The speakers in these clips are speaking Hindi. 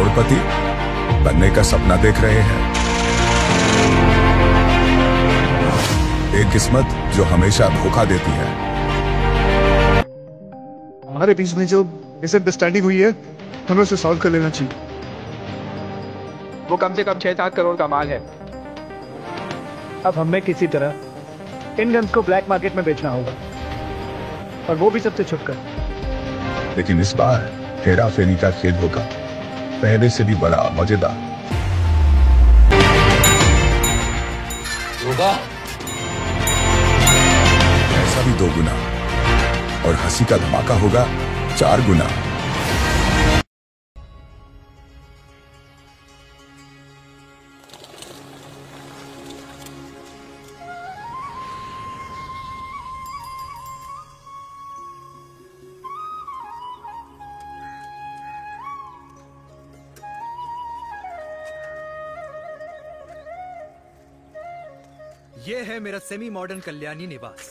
करोड़पति बनने का सपना देख रहे हैं। एक किस्मत जो हमेशा धोखा देती है। हमारे बीच में जो मिसअंडरस्टैंडिंग हुई है, हमें उसे सॉल्व कर लेना चाहिए। वो कम से कम 6-7 करोड़ का माल है। अब हमें किसी तरह इन गन्स को ब्लैक मार्केट में बेचना होगा, और वो भी सबसे छुपकर। लेकिन इस बार हेरा फेरी का खेल होगा, पहले से भी बड़ा मजेदार होगा। ऐसा भी 2 गुना, और हंसी का धमाका होगा 4 गुना। ये है मेरा सेमी मॉडर्न कल्याणी निवास।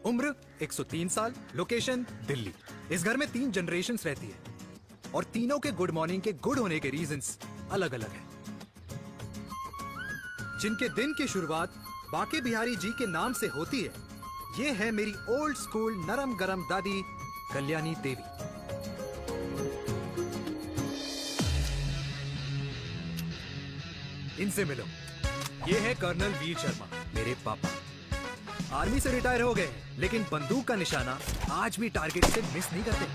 उम्र 103 साल, लोकेशन दिल्ली। इस घर में 3 जनरेशंस रहती है और तीनों के गुड मॉर्निंग के गुड होने के रीजंस अलग अलग हैं। जिनके दिन की शुरुआत बाके बिहारी जी के नाम से होती है। ये है मेरी ओल्ड स्कूल नरम गरम दादी कल्याणी देवी। इनसे मिलो। ये है कर्नल वीर शर्मा, मेरे पापा। आर्मी से रिटायर हो गए, लेकिन बंदूक का निशाना आज भी टारगेट से मिस नहीं करते।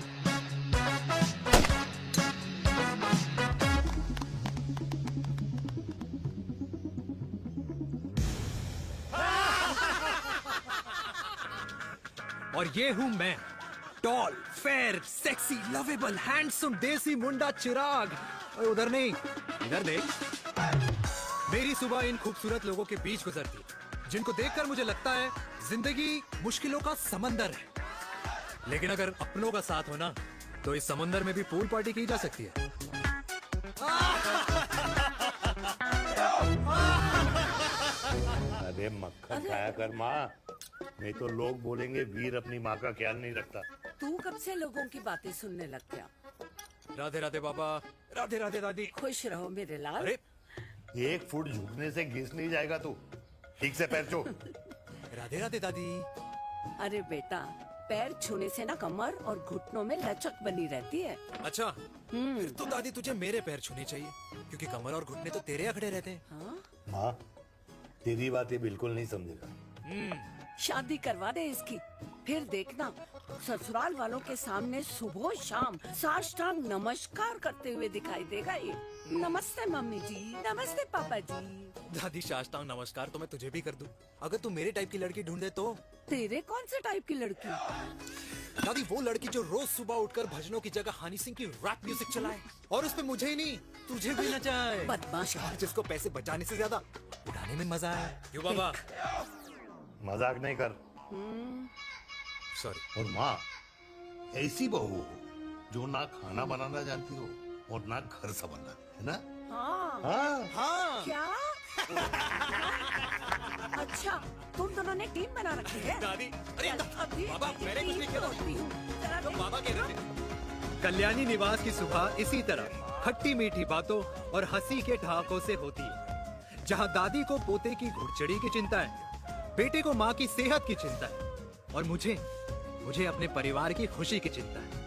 और ये हूं मैं, tall, fair, sexy, lovable, handsome desi मुंडा चिराग। और उधर नहीं, इधर देख। मेरी सुबह इन खूबसूरत लोगों के बीच गुजरती, जिनको देखकर मुझे लगता है जिंदगी मुश्किलों का समंदर है। लेकिन अगर अपनों का साथ हो ना, तो इस समंदर में भी पूल पार्टी की जा सकती है। अरे मक्खन खाया कर माँ, नहीं तो लोग बोलेंगे वीर अपनी माँ का ख्याल नहीं रखता। तू कब से लोगों की बातें सुनने लग गया? राधे राधे बाबा, राधे राधे दादी। खुश रहो मेरे लाल। अरे 1 फुट झुकने से घिस नहीं जाएगा तू, ठीक से पैर छू। राधे राधे दादी। अरे बेटा, पैर छूने से ना कमर और घुटनों में लचक बनी रहती है। अच्छा, फिर तो दादी तुझे मेरे पैर छूने चाहिए, क्योंकि कमर और घुटने तो तेरे अखड़े रहते हैं। हाँ? माँ, तेरी बात ये बिल्कुल नहीं समझेगा। शादी करवा दे इसकी, फिर देखना ससुराल वालों के सामने सुबह शाम साष्टांग नमस्कार करते हुए दिखाई देगा ये। नमस्ते मम्मी जी, नमस्ते पापा जी। दादी साष्टांग नमस्कार तो मैं तुझे भी कर दूं, अगर तू मेरे टाइप की लड़की ढूंढे तो। तेरे कौन से टाइप की लड़की? दादी वो लड़की जो रोज सुबह उठकर भजनों की जगह हनी सिंह की रैप म्यूजिक चलाए, और उसपे मुझे ही नहीं तुझे भी नचाए। बदमाश है। जिसको पैसे बचाने से ज्यादा उड़ाने में मजा है। क्यों बाबा? मजाक नहीं कर। सॉरी। और माँ, ऐसी बहू हो जो ना खाना बनाना जानती हो और ना घर संभालना, है ना? हाँ। हाँ हाँ। क्या? अच्छा, तुम दोनों ने टीम बना रखी है? दादी, अरे अभी बाबा, मैंने कुछ नहीं किया। जरा तो देख। बाबा कह रहे थे। कल्याणी निवास की सुबह इसी तरह खट्टी मीठी बातों और हंसी के ठहाकों से होती है, जहां दादी को पोते की घुड़चड़ी की चिंता है, बेटे को माँ की सेहत की चिंता है, और मुझे अपने परिवार की खुशी की चिंता है।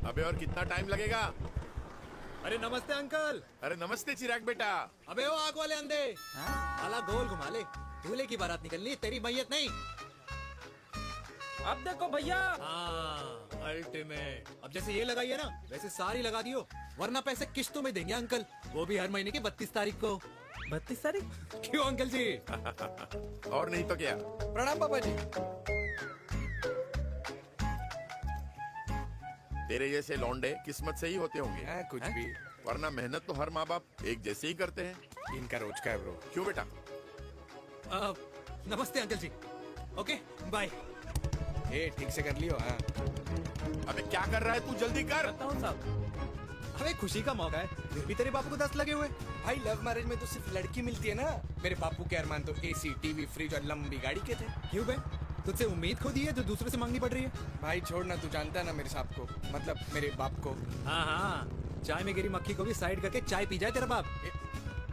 अबे और कितना टाइम लगेगा? अरे नमस्ते अंकल। अरे नमस्ते चिराग बेटा। अबे वो आग वाले अंधे, साला गोल घुमा ले, दूल्हे की बारात निकलनी, तेरी मैयत नहीं। अब देखो भैया। हाँ, अल्टीमेट। अब जैसे ये लगाई है ना, वैसे सारी लगा दियो, वरना पैसे किश्तों में देंगे अंकल, वो भी हर महीने की 32 तारीख को। 32 तारीख? क्यों अंकल जी? और नहीं तो क्या। प्रणाम पापा जी। तेरे जैसे लौंडे किस्मत से ही होते होंगे। कुछ भी, वरना मेहनत तो हर माँ बाप एक जैसे ही करते हैं। इनका रोज का है ब्रो। क्यों बेटा? नमस्ते अंकल जी। Okay bye. ए ठीक से कर लियो। हाँ। अबे क्या कर रहा है तू? जल्दी कर। बताओ साहब। अरे खुशी का मौका है, फिर भी तेरे बापू को 10 लगे हुए। भाई लव मैरिज में तो सिर्फ लड़की मिलती है ना। मेरे बापू के अरमान तो एसी, टीवी, फ्रिज और लंबी गाड़ी के थे। क्यों बे? तुझसे उम्मीद खो दी है जो दूसरे से मांगनी पड़ रही है। भाई छोड़ना, तू जानता है ना मेरे साहब को, मतलब मेरे बाप को। हाँ हाँ, चाय में गिरी मक्खी को भी साइड करके चाय पी जाए तेरा बाप।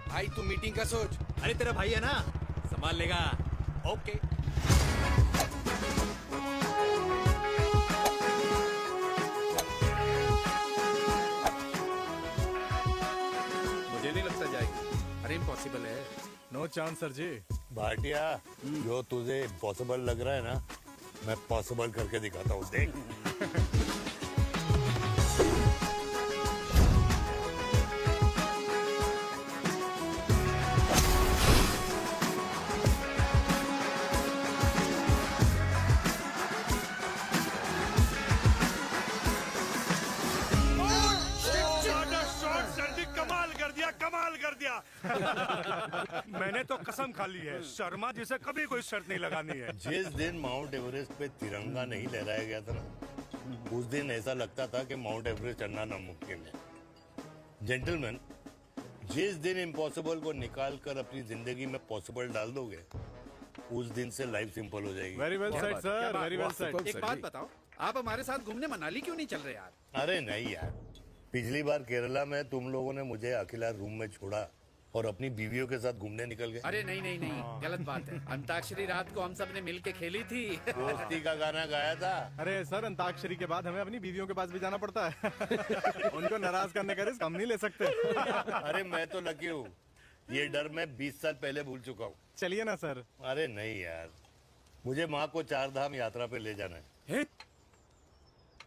भाई तू मीटिंग का सोच। अरे तेरा भाई है ना, संभाल लेगा। ओके। मुझे नहीं लगता जाएगी। अरे इम्पॉसिबल है। नो चांस सर जी। भाटिया, जो तुझे इम्पॉसिबल लग रहा है ना, मैं पॉसिबल करके दिखाता हूँ, देख। कमाल कर दिया। मैंने तो कसम खा ली है, शर्मा जी से कभी कोई शर्त नहीं लगानी है। जिस दिन माउंट एवरेस्ट पे तिरंगा नहीं लहराया गया था ना, उस दिन ऐसा लगता था कि माउंट एवरेस्ट चढ़ना नामुमकिन है। जेंटलमैन, जिस दिन इम्पॉसिबल को निकाल कर अपनी जिंदगी में पॉसिबल डाल दोगे, उस दिन से लाइफ सिंपल हो जाएगी। Very well said sir, very well said. एक बात बताओ, आप हमारे साथ घूमने मनाली क्यों नहीं चल रहे यार? अरे नहीं यार, पिछली बार केरला में तुम लोगों ने मुझे अकेला रूम में छोड़ा और अपनी बीवियों के साथ घूमने निकल गए। अरे नहीं नहीं नहीं, गलत बात है। अंताक्षरी रात को हम सब ने मिल के खेली थी। दोस्ती का गाना गाया था। अरे सर, अंताक्षरी के बाद हमें अपनी बीवियों के पास भी जाना पड़ता है। उनको नाराज करने का रिस्क हम नहीं ले सकते। अरे मैं तो लकी हूँ, ये डर मैं 20 साल पहले भूल चुका हूँ। चलिए ना सर। अरे नहीं यार, मुझे माँ को 4 धाम यात्रा पे ले जाना है।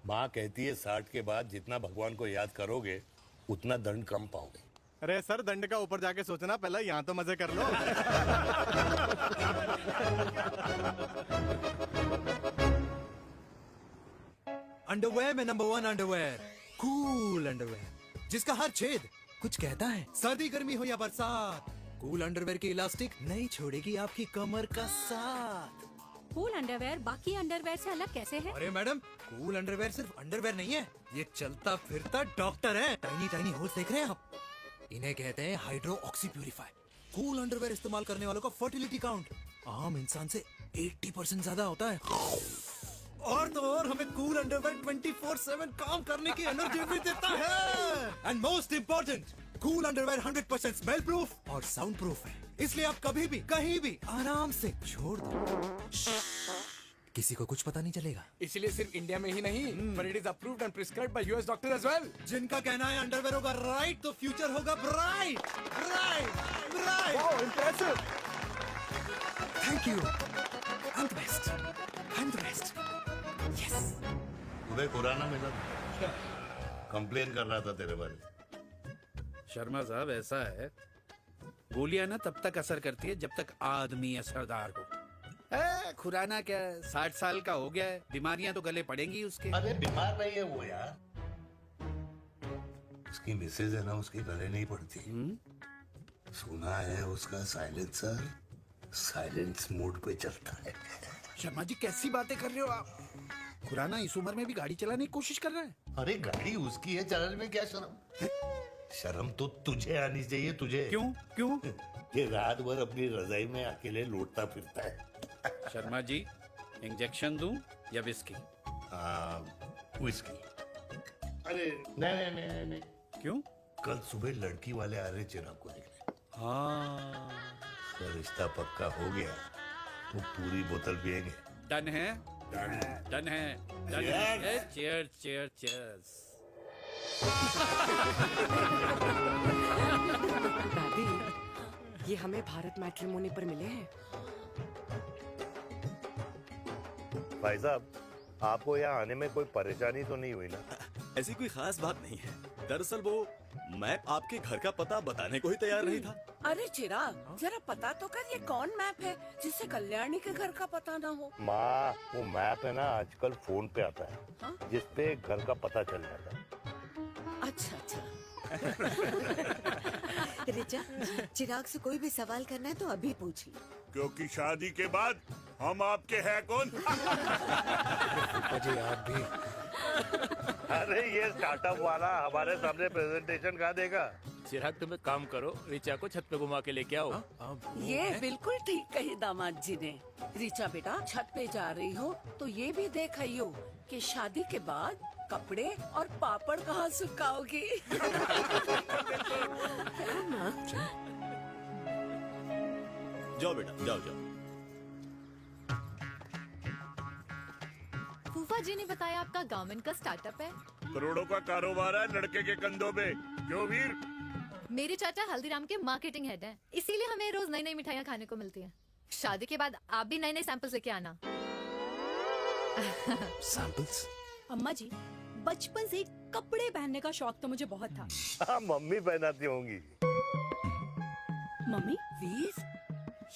माँ कहती है 60 के बाद जितना भगवान को याद करोगे उतना दंड कम पाओगे। अरे सर, दंड का ऊपर जाके सोचना, पहले यहाँ तो मजे कर लो। अंडरवेयर में नंबर 1 अंडरवेयर, कूल अंडरवेयर, जिसका हर छेद कुछ कहता है। सर्दी गर्मी हो या बरसात, कूल अंडरवेयर की इलास्टिक नहीं छोड़ेगी आपकी कमर का साथ। कूल अंडरवेयर बाकी अंडरवेयर से अलग कैसे है? अरे मैडम, कूल अंडरवेयर सिर्फ अंडरवेयर नहीं है, ये चलता फिरता डॉक्टर है। टाइनी टाइनी होल्स देख रहे हैं आप? इन्हें कहते हैं hydro oxy purifier. Cool underwear इस्तेमाल करने वालों का फर्टिलिटी काउंट आम इंसान से 80% ज्यादा होता है। और तो और हमें कूल अंडरवेयर 24/7 काम करने की एनर्जी भी देता है। And most important, cool underwear 100% smell proof और साउंड प्रूफ है, इसलिए आप कभी भी कहीं भी आराम से छोड़ दो, किसी को कुछ पता नहीं चलेगा। इसलिए सिर्फ इंडिया में ही नहीं, but it is approved and prescribed by US doctor as well। जिनका कहना है अंडरवेयर होगा राइट तो फ्यूचर होगा bright, bright, bright. Oh impressive. Thank you. I'm the best. I'm the best. Yes. तुम्हें खुराना मिला, कंप्लेन कर रहा था तेरे बारे में। शर्मा साहब, ऐसा है, गोलियां ना तब तक असर करती है जब तक आदमी असरदार हो। खुराना क्या, 60 साल का हो गया है, बीमारियां तो गले पड़ेंगी उसके। अरे बीमार नहीं है वो यार, उसकी मिसेज है ना, उसके गले नहीं पड़ती। सुना है उसका साइलेंसर साइलेंस मोड पे चलता है। शर्मा जी कैसी बातें कर रहे हो आप? खुराना इस उम्र में भी गाड़ी चलाने की कोशिश कर रहा है। अरे गाड़ी उसकी है, चलाने में क्या शर्म? शर्म तो तुझे आनी चाहिए, तुझे। क्यों क्यों? ये रात भर अपनी रजाई में अकेले लौटता फिरता है। शर्मा जी, इंजेक्शन दूं या विस्की? विस्की। अरे नहीं नहीं नहीं नहीं। क्यों? कल सुबह लड़की वाले आ रहे चिराग को देखने। हाँ, रिश्ता पक्का हो गया तो पूरी बोतल पिएंगे। डन है, डन है, डन है, डन है। Cheers cheers cheers. दादी, ये हमें भारत मैट्रिमोनी पर मिले हैं। भाई साहब, आपको यहाँ आने में कोई परेशानी तो नहीं हुई ना? ऐसी कोई खास बात नहीं है। दरअसल वो मैप आपके घर का पता बताने को ही तैयार नहीं था। अरे चिराग, जरा पता तो कर, ये कौन मैप है जिससे कल्याणी के घर का पता ना हो? माँ, वो मैप है ना आजकल फोन पे आता है, जिसपे घर का पता चल जाता है। अच्छा अच्छा। रिचा, चिराग से कोई भी सवाल करना है तो अभी पूछ लो, क्योंकि शादी के बाद हम आपके हैं कौन? अजय आप भी। अरे ये स्टार्टअप वाला हमारे सामने प्रेजेंटेशन कहाँ देगा? चिराग तुम एक काम करो, ऋचा को छत पे घुमा के लेके आओ। ये बिल्कुल ठीक कही दामाद जी ने। ऋचा बेटा छत पे जा रही हो तो ये भी देख आइयो कि शादी के बाद कपड़े और पापड़ कहाँ सुखाओगी। जाओ बेटा, जाओ जाओ। फूफा जी ने बताया आपका गारमेंट का स्टार्टअप है। करोड़ों का कारोबार है लड़के के कंधों पे। क्यों वीर? मेरे चाचा हल्दीराम के मार्केटिंग हेड हैं, इसीलिए हमें रोज नई नई मिठाइयाँ खाने को मिलती हैं। शादी के बाद आप भी नए नए सैंपल्स लेके आना। सैंपल्स? अम्मा जी, बचपन से ही कपड़े पहनने का शौक तो मुझे बहुत था। हाँ, मम्मी पहनाती होंगी। मम्मी? वीर,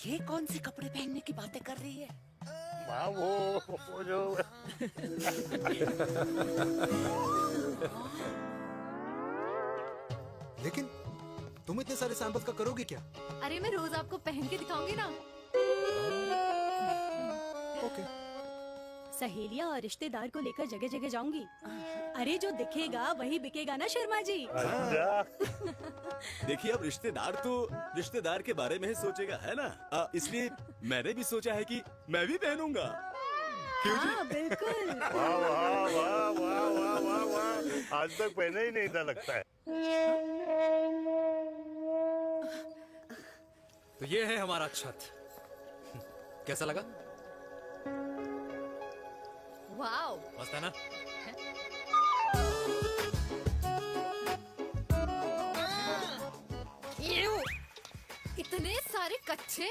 ये कौन से कपड़े पहनने की बातें कर रही है? माँ वो जो लेकिन तुम इतने सारे सैंपल्स का करोगे क्या? अरे मैं रोज आपको पहन के दिखाऊंगी ना। ओके। सहेलियां और रिश्तेदार को लेकर जगह जगह जाऊंगी। अरे जो दिखेगा वही बिकेगा ना शर्मा जी। देखिए अब रिश्तेदार तो रिश्तेदार के बारे में ही सोचेगा, है ना? इसलिए मैंने भी सोचा है कि मैं भी पहनूंगा। क्यों जी? हाँ बिल्कुल। वाह वाह वाह वाह वाह वाह वाह, आज तक पहने ही नहीं था लगता है। तो ये है हमारा छत। कैसा लगा? वाओ, मस्त है ना? इतने सारे कच्चे।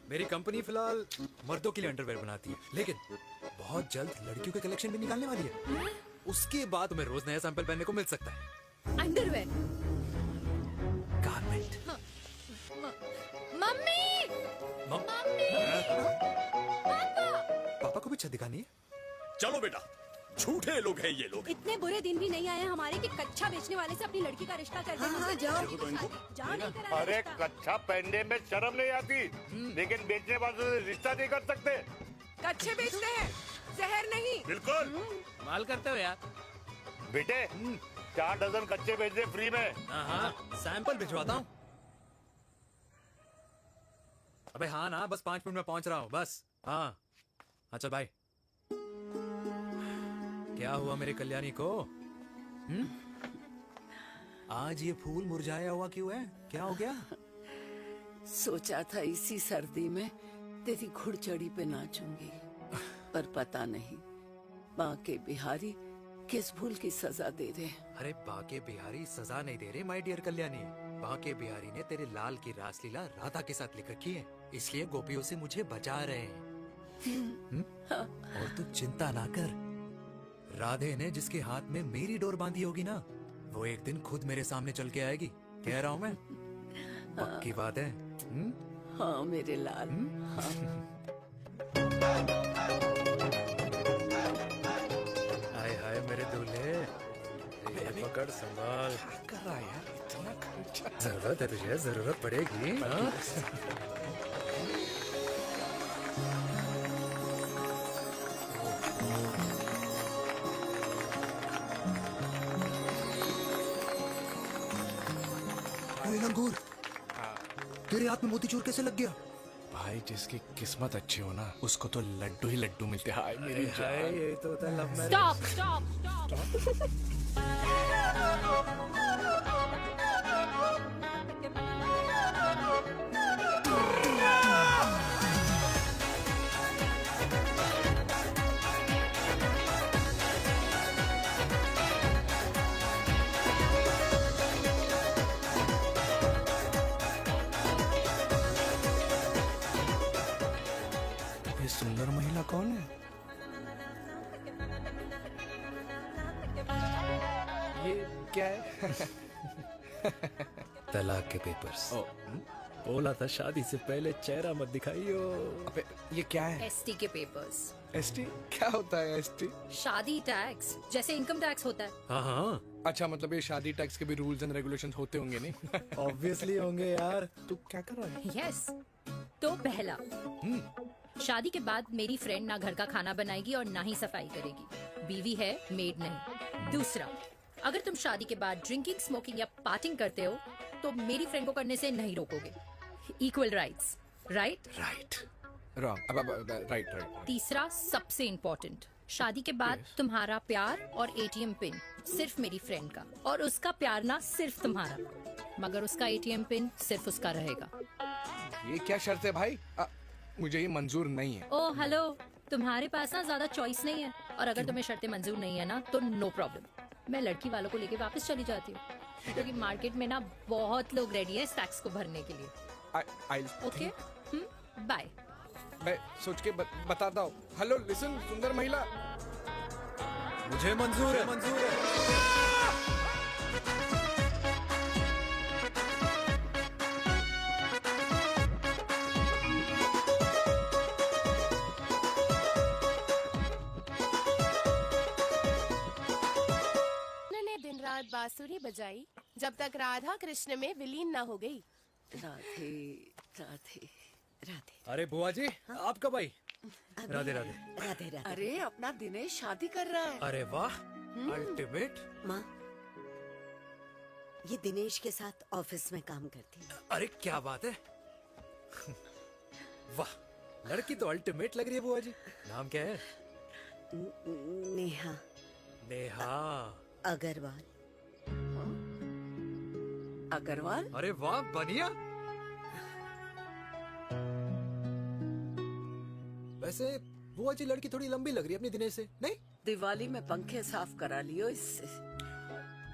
मेरी कंपनी फिलहाल मर्दों के लिए अंडरवेयर बनाती है, लेकिन बहुत जल्द लड़कियों के कलेक्शन भी निकालने वाली है। उसके बाद तुम्हें रोज नया सैंपल पहनने को मिल सकता है। अंडरवेयर? गारमेंट। मम्मी! मम्मी! पापा को भी छत दिखानी है? चलो बेटा, झूठे लोग हैं ये लोग। इतने बुरे दिन भी नहीं आए हमारे कि कच्चा बेचने वाले से अपनी लड़की का रिश्ता कर दें। हाँ, जाओ। जाओ नहीं करा अरे रिश्ता। कच्चा पहनने में शर्म नहीं आती, लेकिन बेचने वालों से रिश्ता नहीं कर सकते। कच्चे बेचते हैं, जहर नहीं। बिल्कुल। माल करते हो यार। बेटे 4 डजन कच्चे भेज दे फ्री में। हाँ, सैंपल भिजवाता हूँ। अबे हाँ ना, बस 5 मिनट में पहुंच रहा हूँ बस। हाँ, अच्छा बाय। क्या हुआ मेरे कल्याणी को? आज ये फूल मुरझाया हुआ क्यों है? क्या हो गया? सोचा था इसी सर्दी में तेरी घुड़चड़ी पे नाचूंगी, पर पता नहीं बाके बिहारी किस भूल की सजा दे रहे। अरे बाके बिहारी सजा नहीं दे रहे माय डियर कल्याणी। बाके बिहारी ने तेरे लाल की रासलीला राधा के साथ लिख रखी है, इसलिए गोपियों से मुझे बचा रहे हैं। और तू चिंता ना कर, राधे ने जिसके हाथ में मेरी डोर बांधी होगी ना, वो एक दिन खुद मेरे सामने चल के आएगी। कह रहा हूँ मैं, पक्की बात है। हाँ मेरे लाल। हाय हाय मेरे दूल्हे, पकड़ संभाल। क्या कर रहा है यार? इतना खर्चा। जरूरत है तुझे, जरूरत पड़ेगी। हाँ? अंगूर, तेरे हाथ में मोतीचूर कैसे लग गया? भाई जिसकी किस्मत अच्छी हो ना, उसको तो लड्डू ही लड्डू मिलते हैं। हाय मेरी जान। ये तो होता है love marriage. Stop stop stop. ये सुंदर महिला कौन है? ये क्या है? तलाक के पेपर्स। बोला था शादी से पहले चेहरा मत दिखाइयो। अबे ये क्या है? एसटी के पेपर्स। एसटी क्या होता है? एसटी शादी टैक्स, जैसे इनकम टैक्स होता है। हाँ हाँ, अच्छा, मतलब ये शादी टैक्स के भी रूल्स एंड रेगुलेशंस होते होंगे नहीं? ऑब्वियसली होंगे यार। तू क्या कर रहा है? यस। तो पहला, शादी के बाद मेरी फ्रेंड ना घर का खाना बनाएगी और ना ही सफाई करेगी। बीवी है, मेड नहीं। दूसरा, अगर तुम शादी के बाद ड्रिंकिंग, स्मोकिंग या पार्टिंग करते हो तो मेरी फ्रेंड को करने से नहीं रोकोगे। Equal rights, right? Right, wrong, right. तीसरा, सबसे इम्पोर्टेंट, शादी के बाद तुम्हारा प्यार और एटीएम पिन सिर्फ मेरी फ्रेंड का, और उसका प्यार ना सिर्फ तुम्हारा, मगर उसका एटीएम पिन सिर्फ उसका रहेगा। ये क्या शर्त है भाई? मुझे ये मंजूर नहीं है। ओह हेलो, तुम्हारे पास ना ज्यादा चॉइस नहीं है, और अगर तुम्हें शर्तें मंजूर नहीं है ना तो नो प्रॉब्लम, मैं लड़की वालों को लेके वापस चली जाती हूँ, क्योंकि मार्केट में ना बहुत लोग रेडी है इस टैक्स को भरने के लिए। Okay, bye. मैं सोच के बताता हूँ। हेलो लिसन, सुंदर महिला, मुझे मंजूर है, मंजूर है। दिन रात बांसुरी बजाई जब तक राधा कृष्ण में विलीन न हो गई। राधे राधे राधे। अरे बुआ जी, आप कब आई? राधे राधे। राधे राधे। अरे अपना दिनेश शादी कर रहा है। अरे वाह, अल्टीमेट। माँ, ये दिनेश के साथ ऑफिस में काम करती है। अरे क्या बात है, वाह, लड़की तो अल्टीमेट लग रही है बुआ जी। नाम क्या है? नेहा। नेहा अग्रवाल। अग्रवाल? अरे वाह, बढ़िया। वैसे बुआ जी लड़की थोड़ी लंबी लग रही है अपनी दिनेश से, नहीं? दिवाली में पंखे साफ करा लियो इससे।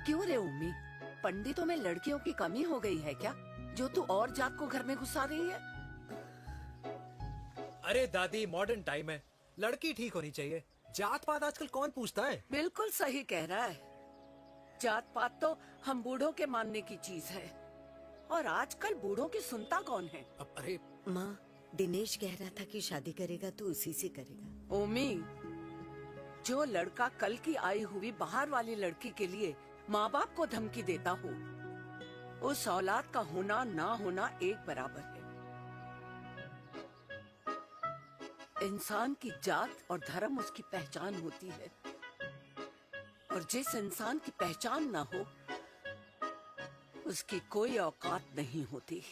क्यों रे उम्मी, पंडितों में लड़कियों की कमी हो गई है क्या, जो तू और जात को घर में घुसा रही है? अरे दादी, मॉडर्न टाइम है, लड़की ठीक होनी चाहिए। जात पात आजकल कौन पूछता है? बिल्कुल सही कह रहा है। जात पात तो हम बूढ़ों के मानने की चीज है, और आजकल बूढ़ों की सुनता कौन है? अरे माँ, दिनेश कह रहा था कि शादी करेगा तो उसी से करेगा। ओमी, जो लड़का कल की आई हुई बाहर वाली लड़की के लिए माँ बाप को धमकी देता हो, उस औलाद का होना ना होना एक बराबर है। इंसान की जात और धर्म उसकी पहचान होती है, और जिस इंसान की पहचान ना हो उसकी कोई औकात नहीं होती।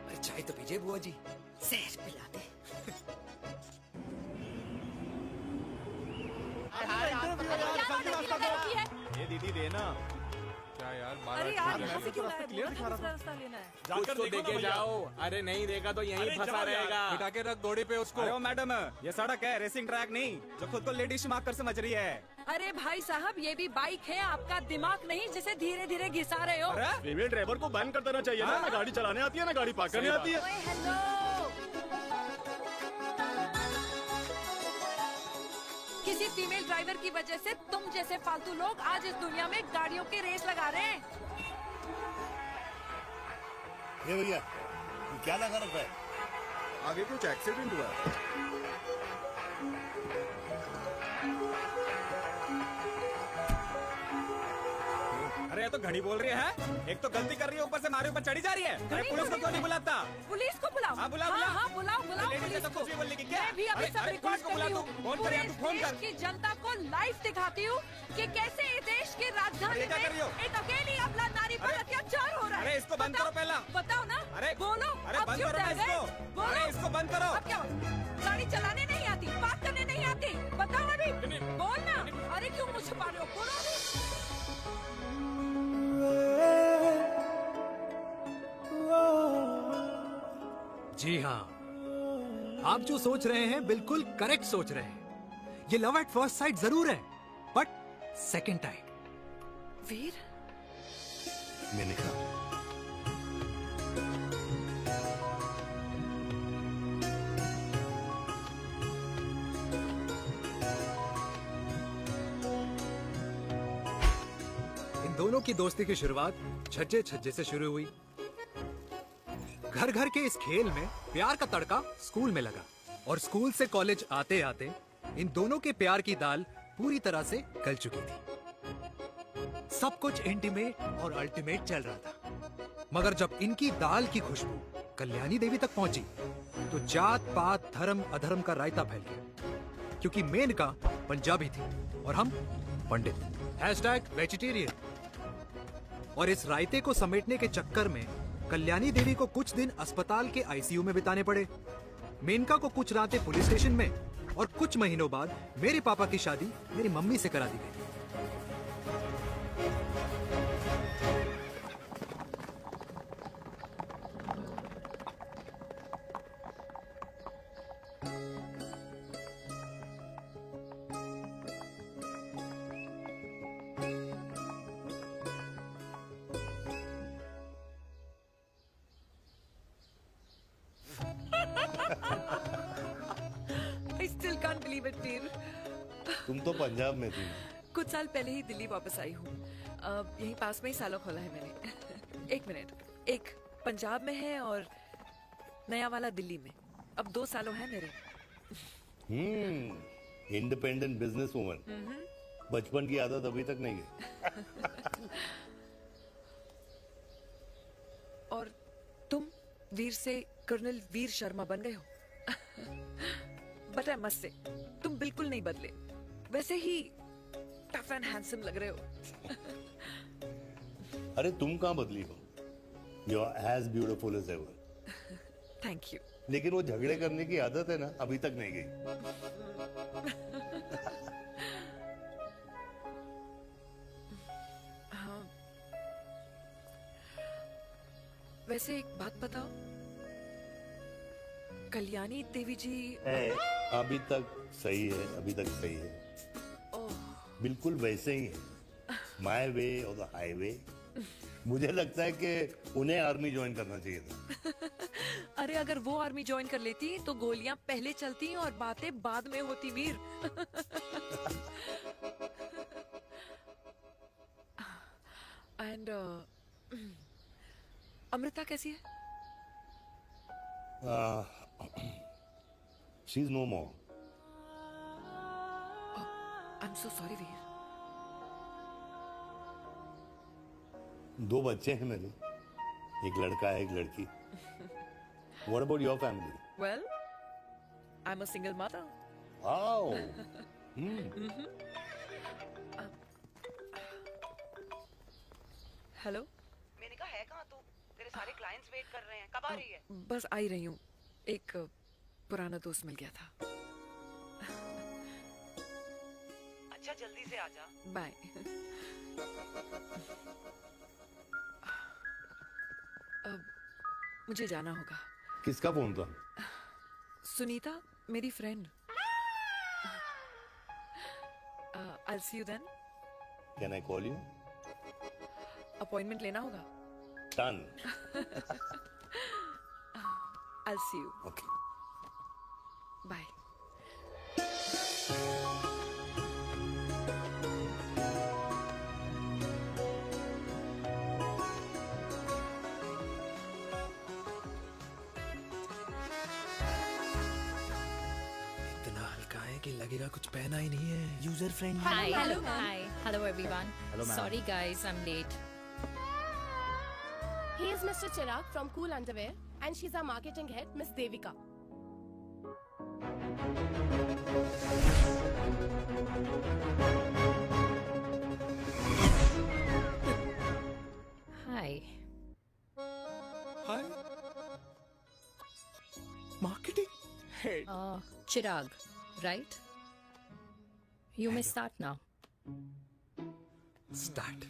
अरे चाय तो पीजिए बुआ जी। जहर पिला दे। ये दीदी देना। क्या यार, अरे यार, यहाँ से क्यों रास्ता क्लियर दिखा रहा था। रास्ता लेना है। कुछ तो देके जाओ। अरे नहीं देगा तो यहीं फंसा रहेगा। बिठा के रख घोड़ी पे उसको। अरे मैडम, ये सड़क है, रेसिंग ट्रैक नहीं, जो खुद को लेडी शिमाक कर समझ रही है। अरे भाई साहब, ये भी बाइक है, आपका दिमाग नहीं जिसे धीरे धीरे घिसा रहे हो। फीमेल ड्राइवर को बैन कर देना चाहिए ना गाड़ी चलाने आती है ना गाड़ी पार्क करने आती है। हेलो, किसी फीमेल ड्राइवर की वजह से तुम जैसे फालतू लोग आज इस दुनिया में गाड़ियों की रेस लगा रहे हैं। ये भैया, क्या लगा रखा है? आगे कुछ एक्सीडेंट हुआ है। अरे तो घड़ी बोल रही है, एक तो गलती कर रही है, ऊपर से हमारे ऊपर चढ़ी जा रही है। अरे पुलिस को क्यों नहीं बुलाता? पुलिस को बुलाओ। हाँ बुलाओ, हाँ बुलाओ पुलिस को। बोलने की क्या? मैं भी अभी सब रिकॉर्ड कर रही हूँ। पूरे देश की जनता को लाइव दिखाती हूँ कि कैसे इस देश की राजधानी में एक अकेली अबला नारी पर अत्याचार हो रहा है। अरे इसको बंद करो पहला। बताओ ना। अरे बोलो। अरे बंद करो ना इसको। अरे इसको बंद करो। अब क्या, गाड़ी चलाने नहीं आती, बात करने नहीं आती? बताओ अभी, बोलना। अरे क्यों मुझे छुपा रहे हो, बोलो अभी। जी हाँ, आप जो सोच रहे हैं बिल्कुल करेक्ट सोच रहे हैं। ये लव एट फर्स्ट साइट जरूर है, बट सेकंड टाइम। वीर, मैंने कहा इन दोनों की दोस्ती की शुरुआत छज्जे छज्जे से शुरू हुई। घर घर के इस खेल में प्यार का तड़का स्कूल में लगा। और स्कूल से कॉलेज आते आते इन दोनों के प्यार की दाल पूरी तरह से गल चुकी थी। सब कुछ इंटीमेट और अल्टीमेट चल रहा था, मगर जब इनकी दाल की खुशबू कल्याणी देवी तक पहुंची तो जात पात धर्म अधर्म का रायता फैल गया, क्योंकि मेनका पंजाबी थी और हम पंडित। #वेजिटेरियन। और इस रायते को समेटने के चक्कर में कल्याणी देवी को कुछ दिन अस्पताल के आईसीयू में बिताने पड़े, मेनका को कुछ रातें पुलिस स्टेशन में, और कुछ महीनों बाद मेरे पापा की शादी मेरी मम्मी से करा दी गई। I still can't believe it, वीर। तुम तो पंजाब में थी। कुछ साल पहले ही दिल्ली वापस आई हूँ। यहीं पास में ही सालों खोला है मैंने। एक मिनट, एक पंजाब में है और नया वाला दिल्ली में। अब 2 सालों है मेरे। Independent business woman. बचपन की आदत अभी तक नहीं है। और तुम वीर से कर्नल वीर शर्मा बन गए हो। बट आई मस्ट से, तुम बिल्कुल नहीं बदले, वैसे ही टफ एंड हैंडसम लग रहे हो। अरे तुम कहाँ बदली हो? You are as beautiful as ever. Thank you. लेकिन वो झगड़े करने की आदत है ना, अभी तक नहीं गई। हाँ। वैसे एक बात बताओ, कल्याणी देवी जी अभी तक सही है, अभी तक सही है। बिल्कुल वैसे ही है, माय वे और द हाईवे। मुझे लगता है कि उन्हें आर्मी ज्वाइन करना चाहिए था। अरे अगर वो आर्मी ज्वाइन कर लेती तो गोलियां पहले चलती और बातें बाद में होती, वीर। एंड अमृता कैसी है? She is no more. I am so sorry Veer. 2 बच्चे हैं मेरे, एक लड़का है, एक लड़की। What about your family? Well, I'm a single mother. Wow. Hello. मैंने कहा है कहाँ तू? तेरे सारे क्लाइंट्स वेट कर रहे हैं, कब आ रही है? बस आ ही रही हूँ, एक पुराना दोस्त मिल गया था। अच्छा जल्दी से आ जा। बाय। अब मुझे जाना होगा। किसका फोन था? सुनीता, मेरी friend. I'll see you then. Can I call you? Appointment लेना होगा। Done. I'll see you. Okay. Bye. इतना हल्का है कि लगेगा कुछ पहना ही नहीं है। User friendly. Hello everyone. Hello, ma'am. Sorry guys, I'm late. He is Mr. Chirag from Cool Underwear and she's our marketing head, Miss Devika. Hi. Hi. Marketing head. Chirag, right? You may start now. Start.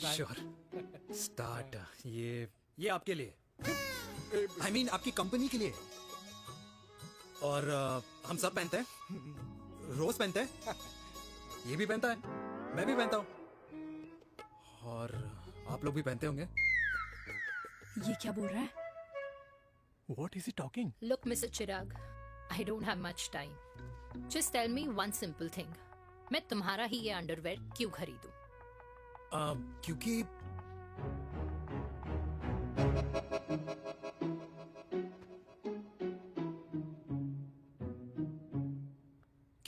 Sure. Start. ये आपके लिए। I mean आपकी कंपनी के लिए। और हम सब पहनते हैं। रोज पहनते हैं। ये भी पहनता है। मैं भी पहनता हूँ। और आप लोग भी पहनते होंगे। ये क्या बोल रहा है? What is he talking? Look, Mr. Chirag, I don't have much time. Just tell me one simple thing. मैं तुम्हारा ही ये अंडरवेयर क्यों खरीदूं? क्योंकि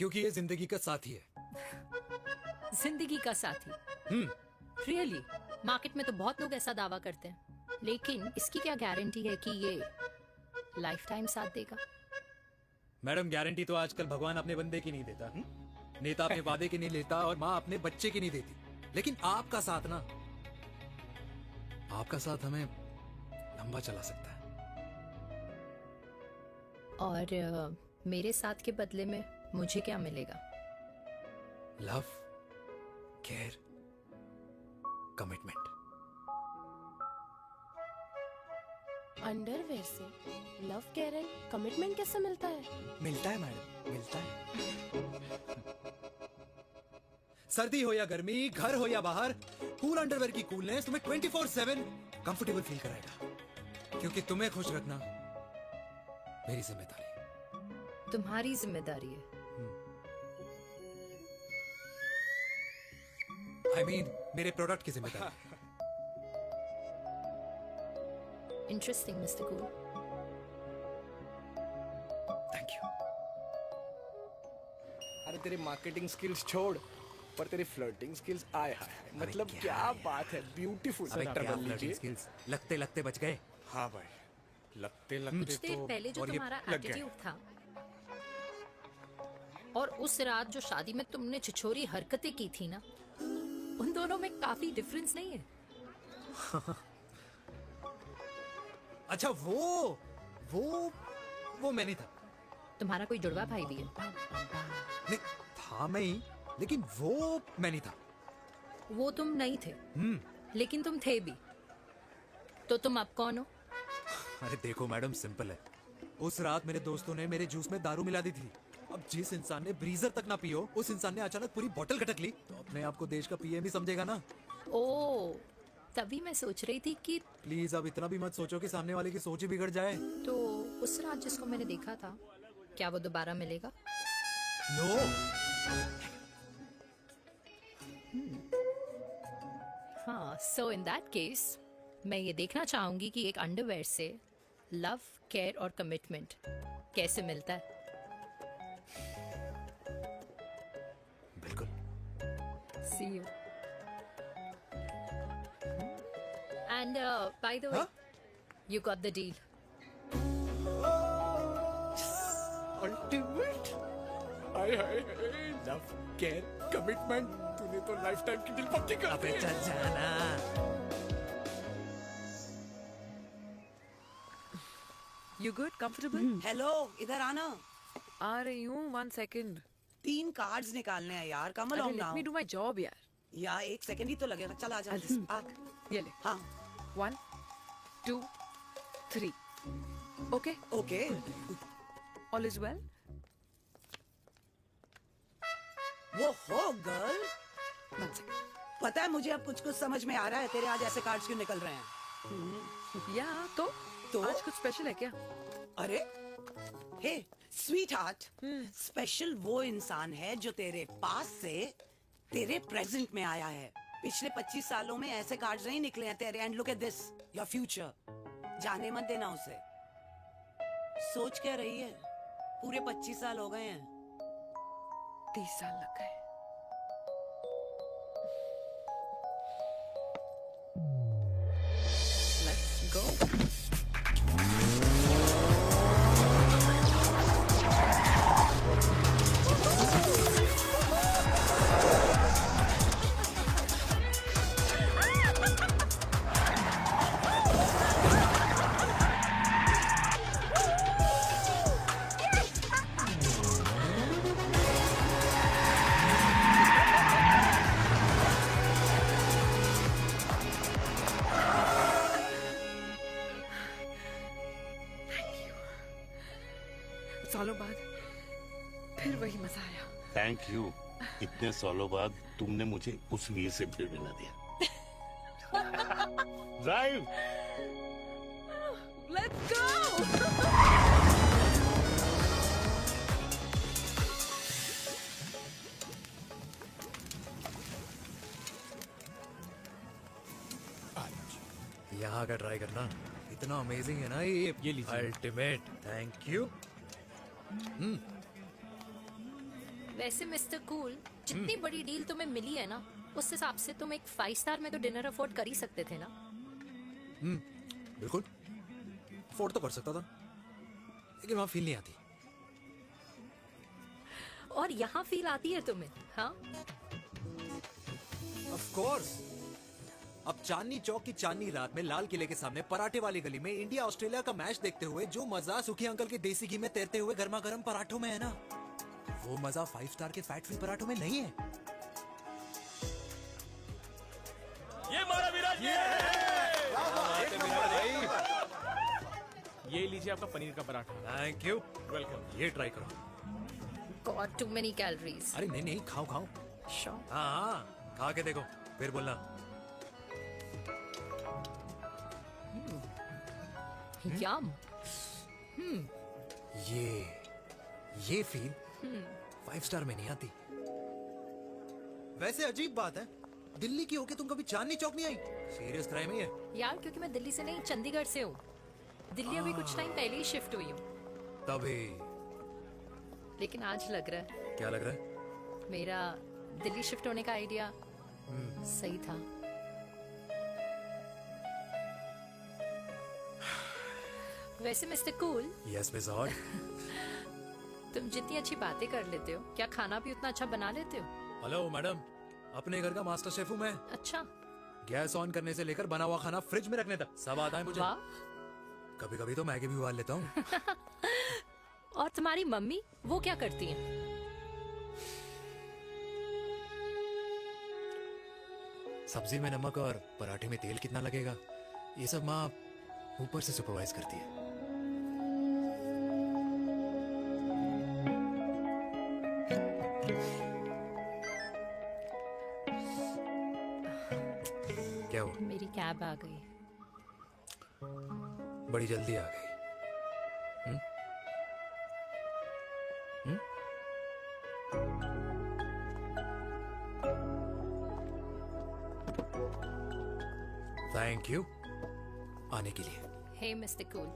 क्योंकि ये जिंदगी का साथी है। जिंदगी का साथी? रियली? मार्केट में तो बहुत लोग ऐसा दावा करते हैं, लेकिन इसकी क्या गारंटी है कि ये लाइफ टाइम साथ देगा? मैडम, गारंटी तो आजकल भगवान अपने बंदे की नहीं देता, नेता अपने वादे की नहीं लेता और माँ अपने बच्चे की नहीं देती, लेकिन आपका साथ ना, आपका साथ हमें लंबा चला सकता है। और मेरे साथ के बदले में मुझे क्या मिलेगा? Love, care, commitment. अंडरवेयर से लव, केयर एंड कमिटमेंट कैसे मिलता है? मिलता है मैडम, मिलता है। सर्दी हो या गर्मी, घर हो या बाहर, कूल अंडरवेयर की कूलनेस तुम्हें 24/7 कंफर्टेबल फील कराएगा, क्योंकि तुम्हें खुश रखना मेरी जिम्मेदारी है। तुम्हारी जिम्मेदारी है? I mean, मेरे प्रोडक्ट की जिम्मेदारी। Interesting mister cool. Thank you. अरे तेरी मार्केटिंग स्किल्स छोड़, पर तेरी फ्लर्टिंग स्किल्स आए हाय, मतलब क्या बात है, ब्यूटीफुल। स्किल्स लगते लगते बच गए। हाँ भाई, लगते लगते कुछ देर पहले जो तुम्हारा एटीट्यूड था और उस रात जो शादी में तुमने छिछोरी हरकतें की थी ना, उन दोनों में काफी डिफरेंस नहीं है? अच्छा, वो मैं नहीं था। तुम्हारा कोई जुड़वा भाई भी है? नहीं था मैं ही, लेकिन वो मैं नहीं था। वो तुम नहीं थे, लेकिन तुम थे भी। तो तुम अब कौन हो? अरे देखो मैडम, सिंपल है। उस रात मेरे दोस्तों ने मेरे जूस में दारू मिला दी थी। अब जिस इंसान ने ब्रीजर तक ना पियो, उस इंसान ने अचानक पूरी बोतल खटक ली, तो अपने आप को देश का पीएम ही समझेगा ना। ओ, तभी मैं सोच रही थी कि प्लीज अब इतना भी मत सोचो कि सामने वाले की सोच ही बिगड़ जाए। तो उस रात जिसको मैंने देखा था, क्या वो दोबारा मिलेगा? नो। हाँ, सो इन दैट केस मैं ये देखना चाहूंगी कि एक अंडरवेयर से लव, केयर और कमिटमेंट कैसे मिलता है। बिल्कुल। See you. And by the way, you got the deal. Ultimate. Hi hi, love, care, commitment, तूने तो लाइफ टाइम की डील पक्की कर दी। अबे चल जाना। You good? Comfortable? हेलो, इधर आना। आ रही हूँ, 1 second. 3 कार्ड्स निकालने हैं यार, कम अरे, along let now। me do my job यार। यार 1 सेकंड ही तो लगेगा, चल आ जा। आ। ये ले। हाँ। 1, 2, 3. Okay? Okay. All is well? वो हो गर्ल। 1 second. पता है मुझे अब कुछ समझ में आ रहा है, तेरे आज ऐसे कार्ड्स क्यों निकल रहे हैं। या तो आज कुछ स्पेशल है क्या? अरे हे स्वीट हार्ट, स्पेशल वो इंसान है जो तेरे पास से तेरे प्रेजेंट में आया है। पिछले 25 सालों में ऐसे कार्ड्स नहीं निकले हैं तेरे। And look at this, your future. जाने मत देना उसे। सोच क्या रही है, पूरे 25 साल हो गए हैं। 30 साल लग गए। Let's go. सालों बाद फिर वही मजा आया। Thank you. इतने सालों बाद तुमने मुझे उस वीर से फिर मिला दिया। ड्राइव। Let's go. यहाँ का ट्राई करना, इतना अमेजिंग है ना ये लीजिए। अल्टीमेट। Thank you. वैसे मिस्टर कूल, जितनी बड़ी डील तुम्हें मिली है ना, उस हिसाब से तुम एक 5 स्टार में तो डिनर अफोर्ड कर ही सकते थे ना। बिल्कुल अफोर्ड तो कर सकता था, लेकिन वहां फील नहीं आती। और यहाँ फील आती है तुम्हें? हाँ, ऑफ कोर्स। अब चांदनी चौक की चांदनी रात में लाल किले के सामने पराठे वाली गली में इंडिया ऑस्ट्रेलिया का मैच देखते हुए जो मजा सुखी अंकल के देसी घी में तैरते हुए गर्मा गर्म पराठों में है ना, वो मजा 5 स्टार के फैट फ्री पराठों में नहीं है। ये मारा विराज, ये लीजिए आपका पनीर का पराठा। Thank you, welcome. ये ट्राई करो। God too many calories. अरे नहीं नहीं, खाओ खाओ। श्योर। हाँ, खा के देखो फिर बोलना। यम। ये फील 5 स्टार में नहीं आती। वैसे अजीब बात है, दिल्ली की होके तुम कभी चांदनी चौक नहीं आई? सीरियस क्राइम ही है यार, क्योंकि मैं दिल्ली से नहीं चंडीगढ़ से हूँ। दिल्ली अभी कुछ टाइम पहले ही शिफ्ट हुई हूँ। तभी। लेकिन आज लग रहा है, क्या लग रहा है? मेरा दिल्ली शिफ्ट होने का आइडिया सही था। वैसे mister cool, yes miss hot, तुम जितनी अच्छी बातें कर लेते हो, क्या खाना भी उतना अच्छा बना लेते हो? हेलो मैडम, अपने घर का मास्टर शेफ हूँ मैं। अच्छा। गैस ऑन करने से लेकर बना हुआ खाना फ्रिज में रखने तक सब आता है मुझे। कभी कभी तो मैगी भी उबाल लेता हूँ। और तुम्हारी मम्मी, वो क्या करती हैं? सब्जी में नमक और पराठे में तेल कितना लगेगा, ये सब माँ ऊपर से सुपरवाइज करती है। क्या हुआ? मेरी कैब आ गई। बड़ी जल्दी आ गई। थैंक यू आने के लिए। हे मिस्टर कूल,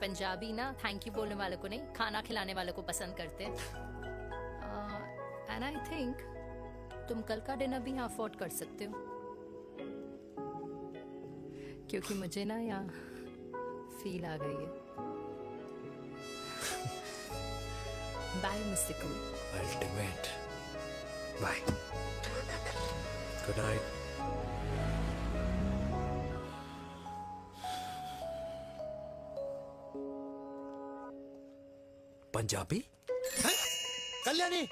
पंजाबी ना थैंक यू बोलने वालों को नहीं, खाना खिलाने वालों को पसंद करते हैं। एंड आई थिंक तुम कल का डिनर भी यहाँ अफोर्ड कर सकते हो, क्योंकि मुझे ना यहाँ फील आ गई है। Bye mister cool. Ultimate. Bye. Good night. Punjabi? Kalyani!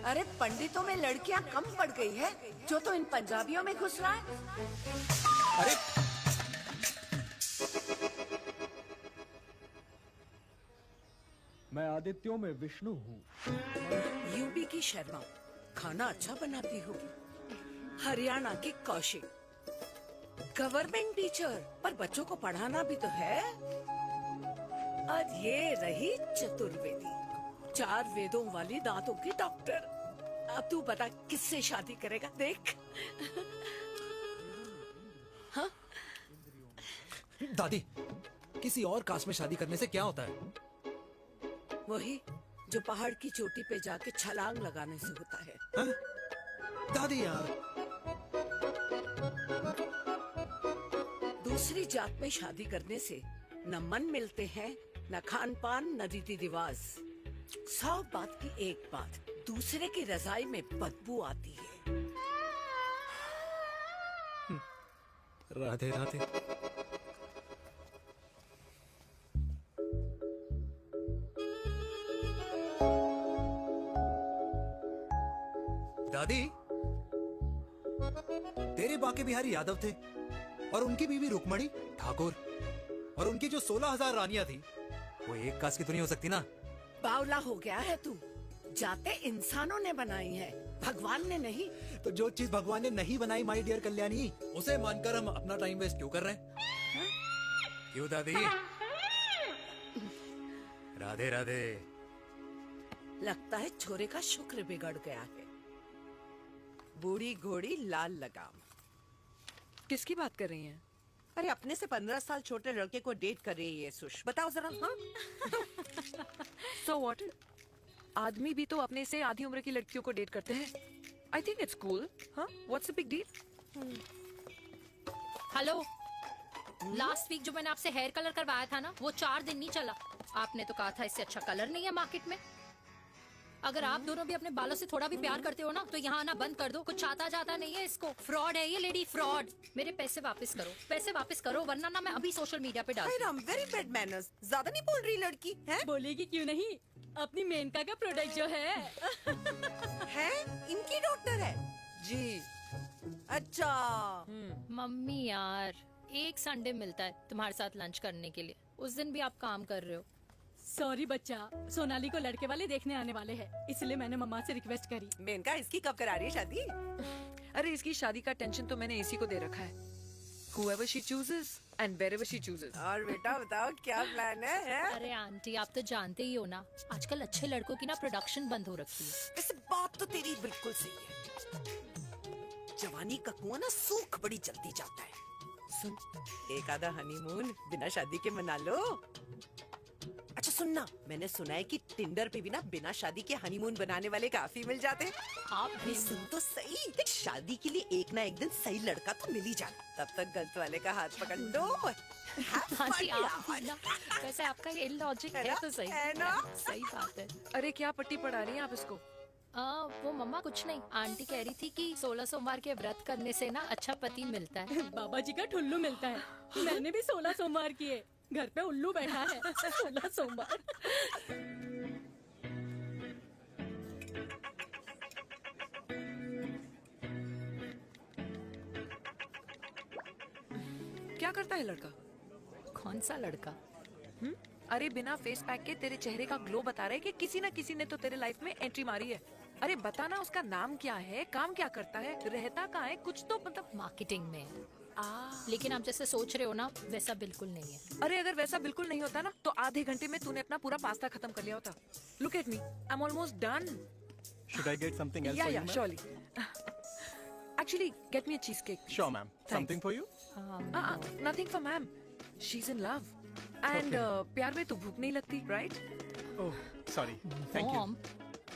अरे पंडितों में लड़कियां कम पड़ गई है जो तो इन पंजाबियों में घुस रहा है। अरे मैं आदित्यों में विष्णु हूँ। यूपी की शर्मा खाना अच्छा बनाती होगी। हरियाणा की कौशिक गवर्नमेंट टीचर, पर बच्चों को पढ़ाना भी तो है। और ये रही चतुर्वेदी, 4 वेदों वाली दांतों की डॉक्टर। अब तू बता किससे शादी करेगा? देख। हाँ? दादी, किसी और कास्ट में शादी करने से क्या होता है? वही जो पहाड़ की चोटी पे जाके छलांग लगाने से होता है। हा? दादी यार, दूसरी जात में शादी करने से न मन मिलते हैं, न खान पान, न रीति रिवाज। 100 बात की एक बात, दूसरे की रजाई में बदबू आती है। राधे राधे। दादी, तेरे बाके बिहारी यादव थे और उनकी बीवी रुक्मणी ठाकुर, और उनकी जो 16,000 रानियां थी वो एक कास्ट की तो नहीं हो सकती ना? बावला हो गया है तू। जाते इंसानों ने बनाई है, भगवान ने नहीं। तो जो चीज भगवान ने नहीं बनाई माय डियर कल्याणी, उसे मानकर हम अपना टाइम वेस्ट क्यों कर रहे हैं? क्यों दादी? राधे राधे। लगता है छोरे का शुक्र बिगड़ गया है। बूढ़ी घोड़ी लाल लगाम। किसकी बात कर रही हैं? अरे अपने से 15 साल छोटे लड़के को डेट कर रही है सुष। बताओ जरा। हाँ? So what? आदमी भी तो अपने से आधी उम्र की लड़कियों को डेट करते हैं। I think it's cool. हाँ, what's the big deal? Hello, last week जो मैंने आपसे हेयर कलर करवाया था ना, वो 4 दिन नहीं चला। आपने तो कहा था इससे अच्छा कलर नहीं है मार्केट में। अगर आप दोनों भी अपने बालों से थोड़ा भी प्यार करते हो ना, तो यहाँ आना बंद कर दो। कुछ आता जाता नहीं है इसको। फ्रॉड है ये लेडी, फ्रॉड। मेरे पैसे वापस करो, पैसे वापस करो, वरना ना मैं अभी सोशल मीडिया पे डाल दूँ। Very bad manners. ज्यादा नहीं बोल रही लड़की है? बोलेगी क्यों नहीं, अपनी मेनका का प्रोडक्ट जो है है इनकी डॉक्टर है जी। अच्छा मम्मी यार, एक संडे मिलता है तुम्हारे साथ लंच करने के लिए, उस दिन भी आप काम कर रहे हो। सॉरी बच्चा, सोनाली को लड़के वाले देखने आने वाले हैं, इसलिए मैंने मम्मा से रिक्वेस्ट करी। मेनका इसकी कब करा रही है शादी? अरे इसकी शादी का टेंशन तो मैंने इसी को दे रखा है। Whoever she chooses and wherever she chooses। और बेटा बताओ क्या प्लान है? अरे आंटी, आप तो जानते ही हो ना, आजकल अच्छे लड़कों की ना प्रोडक्शन बंद हो रखी है। वैसे बात तो तेरी बिल्कुल सही है। जवानी का कुआं ना सूख बड़ी जल्दी जाता है। सुन, एक आधा हनीमून बिना शादी के मना लो। अच्छा सुनना, मैंने सुना है कि टिंडर पे भी ना बिना शादी के हनीमून बनाने वाले काफी मिल जाते हैं। आप भी सुन तो सही, देख शादी के लिए एक ना एक दिन सही लड़का तो मिल ही जाना। तब तक गलत वाले का हाथ पकड़ लो। आंटी आप भी ना, वैसे आपका ये लॉजिक है तो सही है ना? सही बात है। अरे क्या पट्टी पढ़ा रही हैं आप इसको? वो मम्मा कुछ नहीं, आंटी कह रही थी कि 16 सोमवार के व्रत करने से ना अच्छा पति मिलता है। बाबा जी का ठुल्लू मिलता है। मैंने भी 16 सोमवार किए, घर पे उल्लू बैठा है। 16 सोमवार। क्या करता है लड़का? कौन सा लड़का? अरे बिना फेस पैक के तेरे चेहरे का ग्लो बता रहा है कि किसी ना किसी ने तो तेरे लाइफ में एंट्री मारी है। अरे बताना उसका नाम क्या है, काम क्या करता है, रहता कहाँ है, कुछ तो मतलब। मार्केटिंग में। लेकिन आप जैसे सोच रहे हो ना, वैसा बिल्कुल नहीं है। अरे अगर वैसा बिल्कुल नहीं होता ना, तो आधे घंटे में तूने अपना पूरा पास्ता खत्म कर लिया होता। Look at me, I am almost done. Should I get something else for you, ma'am? surely. Actually, get me a cheesecake. Sure, ma'am. Something for you? Nothing for ma'am. She's in love. And प्यार में तो भूख नहीं लगती, right? Oh, sorry. Thank you.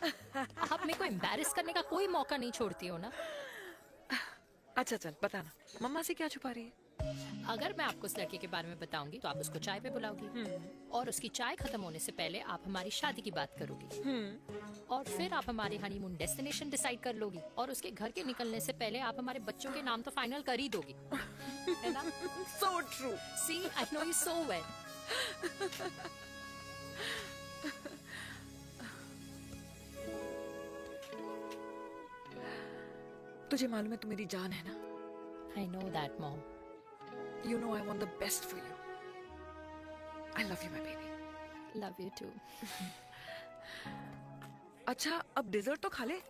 आप मेरे को एम्बैरेस करने का कोई मौका नहीं छोड़ती हो ना। अच्छा चल बताना, मम्मा से क्या छुपा रही है? अगर मैं आपको उस लड़के के बारे में बताऊंगी तो आप उसको चाय पे बुलाओगी, और उसकी चाय खत्म होने से पहले आप हमारी शादी की बात करोगी, और फिर आप हमारे हनीमून डेस्टिनेशन डिसाइड कर लोगी, और उसके घर के निकलने से पहले आप हमारे बच्चों के नाम तो फाइनल कर ही दोगी, है ना? So true. See, I know you so well. तुझे मालूम है तू मेरी जान है ना? I know that, Mom. You know I want the best for you. I love you, my baby. Love you too. अच्छा, अब डिजर्ट तो खा ले।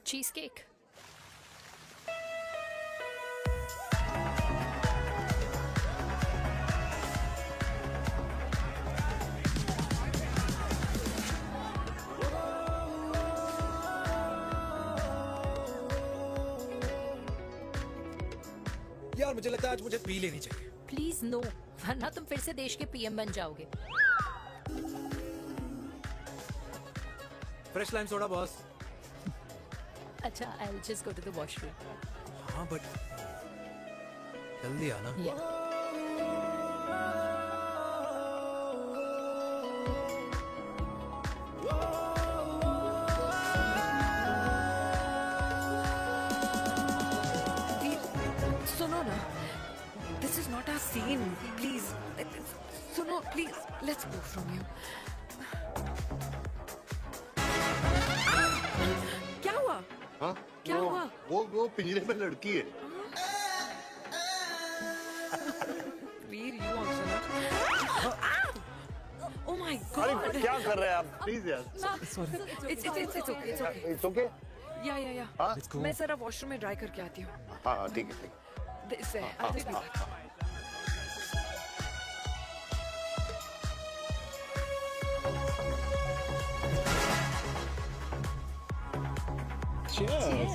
Cheese cake. यार मुझे लगता है आज मुझे पी लेनी चाहिए। प्लीज नो, वरना तुम फिर से देश के पीएम बन जाओगे। Fresh lime soda boss. अच्छा, I'll just go to the washroom. हाँ बट जल्दी आना। सुनो ना, this is not our scene. Please, सुनो please, let's go from here. क्या हुआ? हाँ? क्या हुआ? वो पिंजरे में लड़की है। वीर, you also not. Oh my God! अरे क्या कर रहे हैं आप? प्लीज यार। Sorry. It's okay. It's okay? या। हाँ? मैं जरा वॉशरूम में ड्राई करके आती हूँ। हाँ ठीक है। This है, I'll be back. Cheers.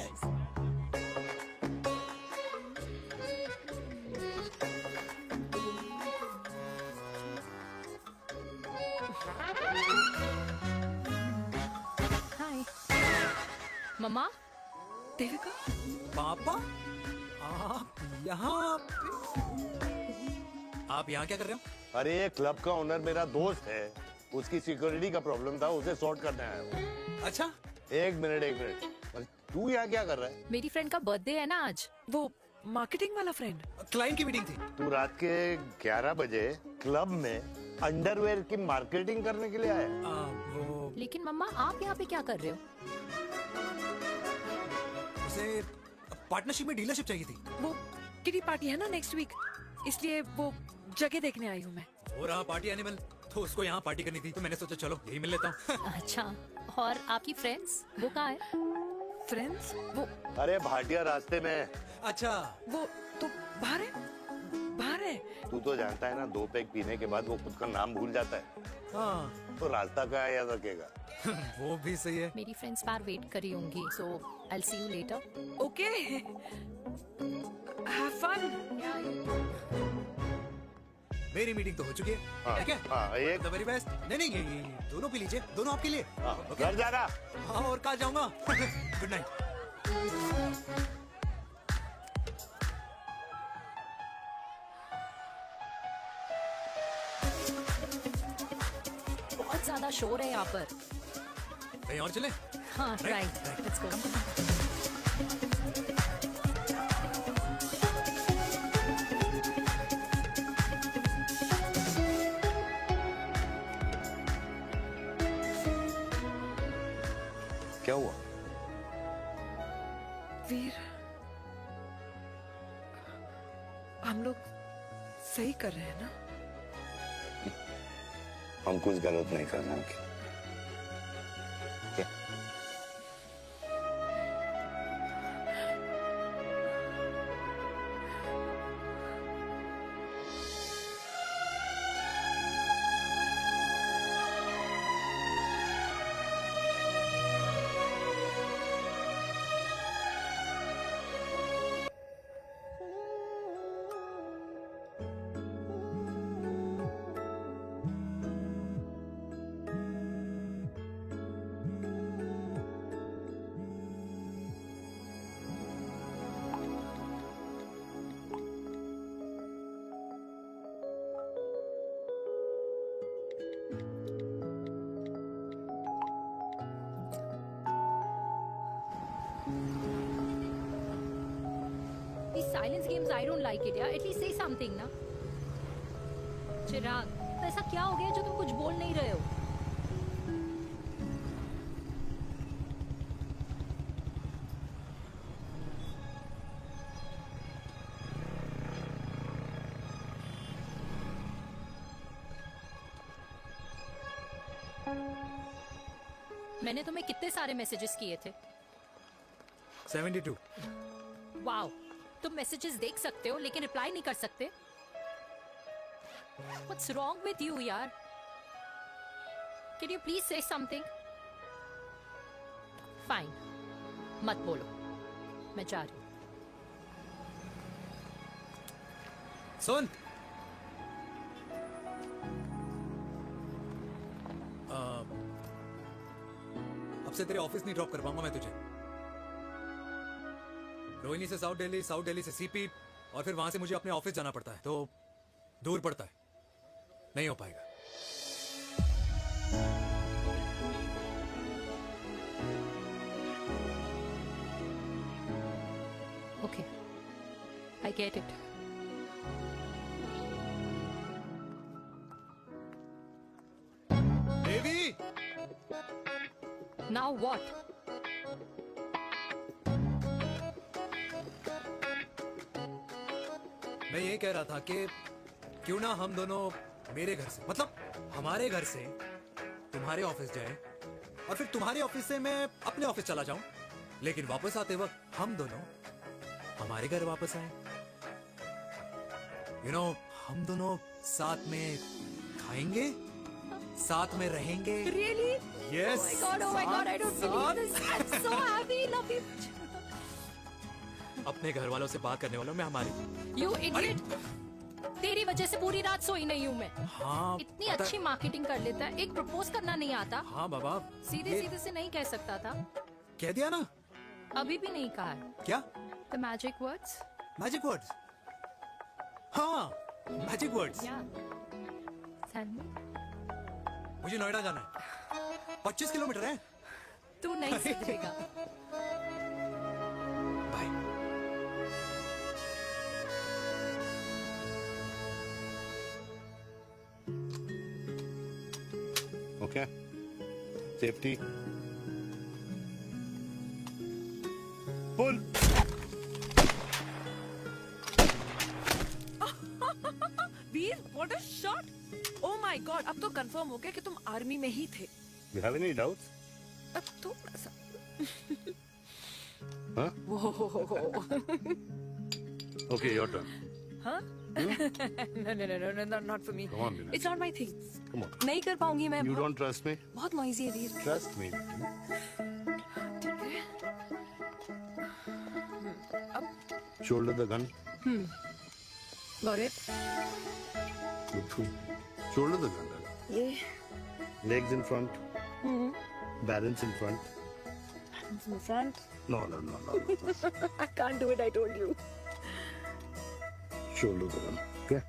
मम्मा, देविका, पापा, आप यहाँ क्या कर रहे हो? अरे ये क्लब का ओनर मेरा दोस्त है, उसकी सिक्योरिटी का प्रॉब्लम था, उसे सॉर्ट करने आया हूँ। अच्छा, एक मिनट, तू यहाँ क्या कर रहा है? मेरी फ्रेंड का बर्थडे है ना आज। वो मार्केटिंग वाला फ्रेंड, क्लाइंट की मीटिंग थी। तू रात के 11 बजे क्लब में अंडरवेयर की मार्केटिंग करने के लिए आया? लेकिन मम्मा, आप यहाँ पे क्या कर रहे हो? उसे पार्टनरशिप में डीलरशिप चाहिए थी। वो किटी पार्टी है ना नेक्स्ट वीक, इसलिए वो जगह देखने आई हूँ मैं। हो रहा पार्टी एनिमल, तो उसको यहाँ पार्टी करनी थी, तो मैंने सोचा चलो यही मिल लेता हूँ। अच्छा, और आपकी फ्रेंड्स वो कहाँ है? फ्रेंड्स वो, अरे भाटिया रास्ते में। अच्छा, वो तो बाहर है। तू तो जानता है ना, 2 पैक पीने के बाद वो खुद का नाम भूल जाता है। हाँ। तो रास्ता कहाँ याद रखेगा? वो भी सही है। मेरी फ्रेंड्स बाहर वेट कर रही होंगी, so I'll see you later. Okay. Have fun. मेरी मीटिंग तो हो चुकी है। हाँ, ठीक है? हाँ, एक The very best. नहीं, ये दोनों पी लीजिए, दोनों आपके लिए। घर जाना? हाँ, और कहाँ जाऊंगा? Good night. बहुत ज्यादा शोर है यहाँ पर। कहीं और चले? हाँ, राइट, लेट्स गो। क्या हुआ? वीर, हम लोग सही कर रहे हैं ना? हम कुछ गलत नहीं कर रहे हैं। These silence games, I don't like it, yeah. At least say something, ना? चिराग, तो ऐसा क्या हो गया जो तुम कुछ बोल नहीं रहे हो? मैंने तुम्हें कितने सारे मैसेजेस किए थे? 72। वाओ, तुम मैसेजेस देख सकते हो लेकिन रिप्लाई नहीं कर सकते? What's wrong with you, यार? Can you please say something? Fine, मत बोलो, मैं जा रही हूँ। सुन, अब से तेरे ऑफिस नहीं ड्रॉप कर पाऊंगा मैं तुझे। रोहिणी से साउथ दिल्ली से सीपी, और फिर वहां से मुझे अपने ऑफिस जाना पड़ता है, तो दूर पड़ता है, नहीं हो पाएगा। Okay, I get it. Devi! Now what? मैं ये कह रहा था कि क्यों ना हम दोनों मेरे घर से, मतलब हमारे घर से तुम्हारे ऑफिस जाए, और फिर तुम्हारे ऑफिस से मैं अपने ऑफिस चला जाऊं, लेकिन वापस आते वक्त हम दोनों हमारे घर वापस आए। यू नो, हम दोनों साथ में खाएंगे, साथ में रहेंगे। Really? Yes. Oh my God, I don't believe this. I'm so happy, love you. अपने घर वालों से बात करने वालों में हमारी। You idiot! तेरी वजह से पूरी रात सोई नहीं हूँ मैं। हाँ, इतनी अच्छी मार्केटिंग कर लेता है, एक प्रपोज करना नहीं आता। हाँ बाबा, सीधे से नहीं कह सकता था। कह दिया ना, अभी भी नहीं कहा है। क्या? The magic words? Magic words? हाँ, मैजिक वर्ड्स। Tell me. मुझे नोएडा जाना है। 25 किलोमीटर है। तू नहीं सीखेगा। Okay. Safety. Pull. Veer, what a shot! Oh my God! अब तो कंफर्म हो गया कि तुम आर्मी में ही थे। You have any doubts? अब तो ऐसा। Huh? Okay, your turn. हाँ? No, not for me. Come on, Meena. It's not my thing. Come on. नहीं कर पाऊंगी मैं। You don't trust me? बहुत noisy है वीर। Trust me. ठीक है। अब Shoulder the gun. got it. Shoulder the gun. ये Legs in front. Balance in front. hands in front. No. I can't do it. I told you. Shoulder the gun. Okay.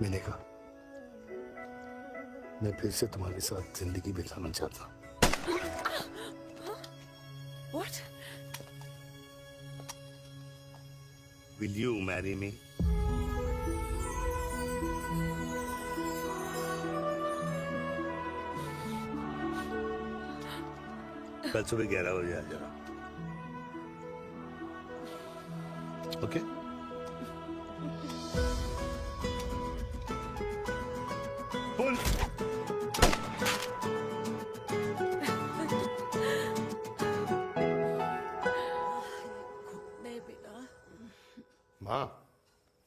मैंने कहा मैं फिर से तुम्हारे साथ जिंदगी बिताना चाहता हूँ। What? Will you marry me? कल सुबह 11 बजे आ जाना। ओके? पुल। नहीं बेटा। माँ,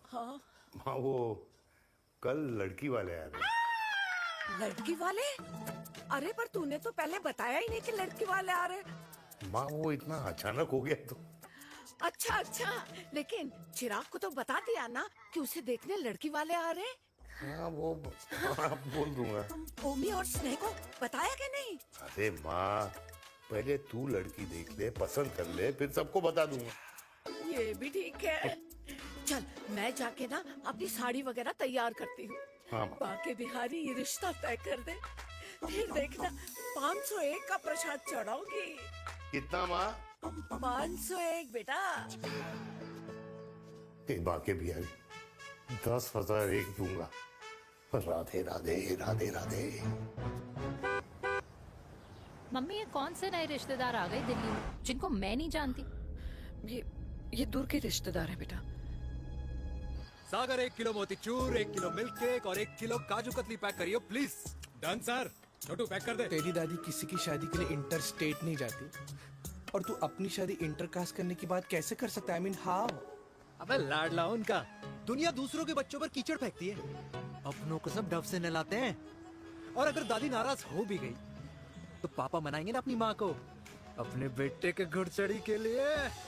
हाँ। माँ वो कल लड़की वाले आ रहे हैं। लड़की वाले? अरे पर तूने तो पहले बताया ही नहीं कि लड़की वाले आ रहे। माँ वो इतना अचानक हो गया तो। अच्छा, लेकिन चिराग को तो बता दिया ना कि उसे देखने लड़की वाले आ रहे। हाँ वो आप बोल दूंगा। ओमी और स्नेह को बताया कि नहीं? अरे माँ पहले तू लड़की देख ले, पसंद कर ले, फिर सबको बता दूंगा। ये भी ठीक है। चल मैं जाके ना अपनी साड़ी वगैरह तैयार करती हूँ। हाँ। बाकी बिहारी ये रिश्ता तय कर दे, फिर देखना 501 का प्रसाद चढ़ाओगी। कितना माँ? 501 बेटा। बाकी बिहारी 10,001 दूंगा। राधे राधे राधे राधे। मम्मी ये कौन से नए रिश्तेदार आ गए दिल्ली में जिनको मैं नहीं जानती? ये दूर के रिश्तेदार हैं बेटा। सागर 1 किलो मोतीचूर, 1 किलो मिल्क केक और 1 किलो काजू कतली पैक करियो please. Done sir. Chhotu pack कर दे। तेरी दादी किसी की शादी के लिए इंटर स्टेट नहीं जाती और तू अपनी शादी इंटर कास्ट करने की बात कैसे कर सकता है? I mean, how? अबे लाडला उनका। दुनिया दूसरों के बच्चों पर कीचड़ फेंकती है, अपनों को सब डब से नहलाते हैं। और अगर दादी नाराज हो भी गई तो पापा मनाएंगे ना अपनी माँ को अपने बेटे के घुड़चढ़ी के लिए।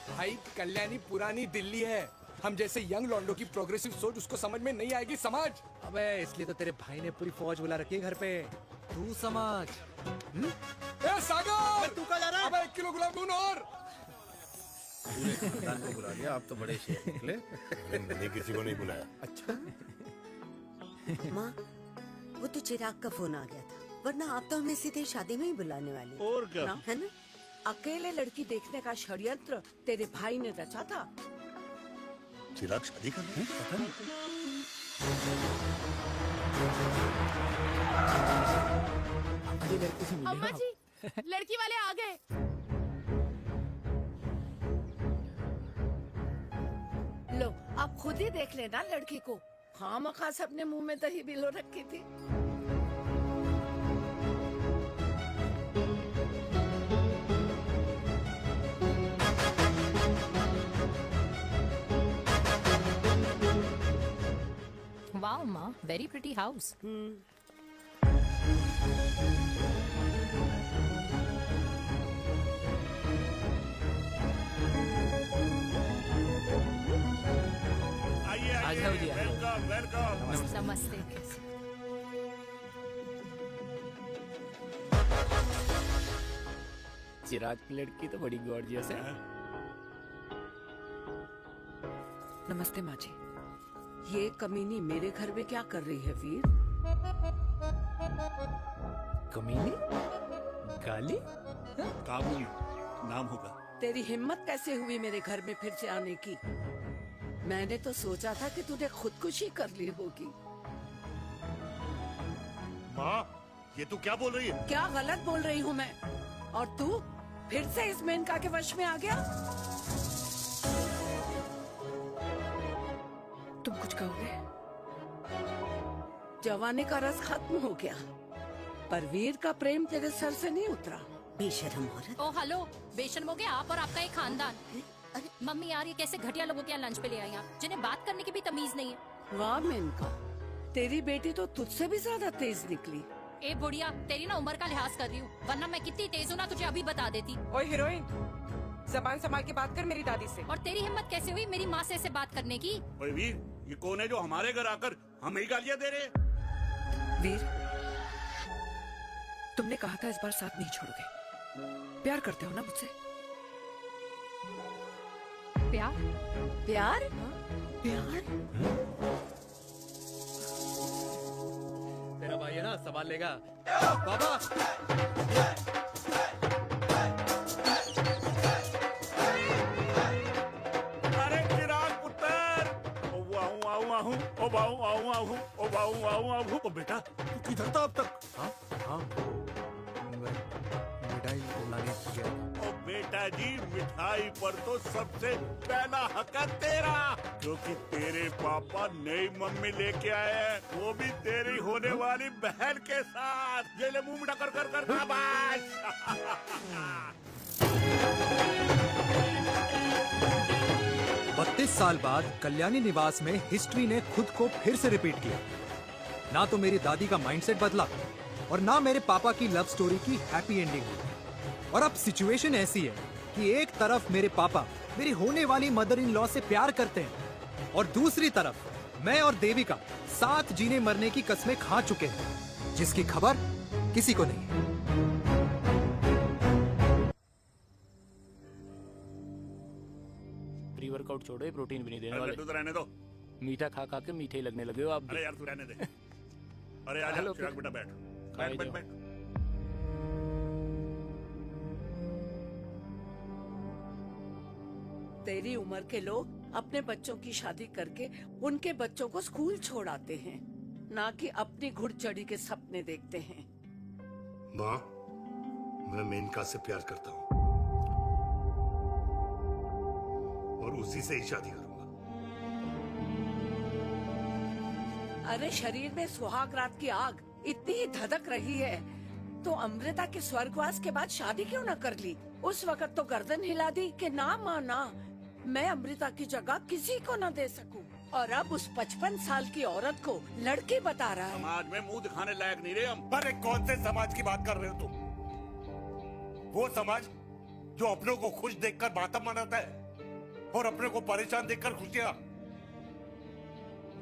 भाई कल्याणी पुरानी दिल्ली है, हम जैसे यंग लॉन्डो की प्रोग्रेसिव सोच उसको समझ में नहीं आएगी। समझ। अबे इसलिए तो तेरे भाई ने पूरी फौज बुला रखी है घर पे, तू समझ। ए सागर, तू कहाँ जा रहा है? अबे 1 किलो गुलाब जामुन और। पूरे खानदान को बुला लिया, आप तो बड़े शेर निकले। मैंने किसी को नहीं बुलाया। अच्छा। माँ वो तो चिराग का फोन आ गया था, वरना आप तो हमें सीधे शादी में ही बुलाने वाले। और क्या? ना? है ना? अकेले लड़की देखने का षड्यंत्र तेरे भाई ने रचा था। चिराग शादी कर रहे हैं? पता नहीं। अम्मा जी, लड़की वाले आ गए। लो आप खुद ही देख लेना लड़की को। हाँ मखास अपने मुंह में दही बिलो रखी थी। Wow, Ma, very pretty house. आइए आ जाओ जी, आ जाओ। Welcome welcome. नमस्ते। चिराग की लड़की तो बड़ी गॉर्जियस है। नमस्ते माँ जी। ये कमीनी मेरे घर में क्या कर रही है वीर? कमीनी? गाली? काबुल नाम होगा। तेरी हिम्मत कैसे हुई मेरे घर में फिर से आने की? मैंने तो सोचा था कि तूने खुदकुशी कर ली होगी। माँ, ये तू क्या बोल रही है? क्या गलत बोल रही हूँ मैं? और तू फिर से इस मेनका के वश में आ गया? तुम कुछ कहोगे? जवानी का रस खत्म हो गया, पर वीर का प्रेम तेरे सर से नहीं उतरा। बेशरम औरत। ओ हेलो, बेशर्म हो गए आप और आपका एक खानदान। मम्मी यार, ये कैसे घटिया लोगों के यहाँ लंच पे ले आई आप, जिन्हें बात करने की भी तमीज नहीं है। वाह मेनका, तेरी बेटी तो तुझसे भी ज्यादा तेज निकली। ए बुढ़िया, तेरी ना उम्र का लिहाज कर रही हूँ, वरना मैं कितनी तेज हूँ ना तुझे अभी बता देती। ओए हीरोइन, ज़बान संभाल के बात कर मेरी दादी से। और तेरी हिम्मत कैसे हुई मेरी माँ से ऐसे बात करने की? ओए वीर, ये कौन है जो हमारे घर आकर हमें ही गालियाँ दे रहे? वीर, तुमने कहा था इस बार साथ नहीं छोड़ोगे। प्यार करते हो ना मुझसे? प्यार? प्यार? प्यार? तेरा भाई है ना, संभाल लेगा। बाबा! अरे चिराग पुत्र! ओ वाहू वाहू वाहू, ओ वाहू वाहू वाहू, ओ वाहू वाहू वाहू। ओ बेटा, तू किधर था अब तक? हाँ हाँ, मिठाई लाने गया। ओ बेटा जी, मिठाई पर तो सबसे पहला हक है तेरा, क्योंकि तेरे पापा नई मम्मी लेके आए हैं, वो भी तेरी होने वाली बहन के साथ। ये ले मुंह मीठा कर कर कर शाबाश। 32 साल बाद कल्याणी निवास में हिस्ट्री ने खुद को फिर से रिपीट किया। ना तो मेरी दादी का माइंडसेट बदला और ना मेरे पापा की लव स्टोरी की हैप्पी एंडिंग हुई। और अब सिचुएशन ऐसी है कि एक तरफ मेरे पापा मेरी होने वाली मदर इन लॉ से प्यार करते हैं और दूसरी तरफ मैं और देविका साथ जीने मरने की कस्में खा चुके हैं, जिसकी खबर किसी को नहीं है। प्री वर्कआउट छोड़ो, ये प्रोटीन भी नहीं देने वाले। तो रहने दो। मीठा खा खा के मीठे ही लगने लगे हो आप भी। अरे यार तू रहने दे। अरे आजा चिराग बेटा, बैठ बैठ बैठ बैठ। तेरी उम्र के लोग अपने बच्चों की शादी करके उनके बच्चों को स्कूल छोड़ाते हैं, ना कि अपनी घुड़चढ़ी के सपने देखते हैं। माँ, मैं मेनका से प्यार करता हूँ और उसी से ही शादी करूंगा। अरे शरीर में सुहाग रात की आग इतनी ही धधक रही है तो अमृता के स्वर्गवास के बाद शादी क्यों न कर ली? उस वक्त तो गर्दन हिला दी कि ना माना, मैं अमृता की जगह किसी को न दे सकूं। और अब उस 55 साल की औरत को लड़की बता रहा है। समाज में मुंह दिखाने लायक नहीं रहे हम। अरे कौन से समाज की बात कर रहे हो तुम? वो समाज जो अपनों को खुश देखकर मातम मनाता है और अपने को परेशान देखकर खुशियां।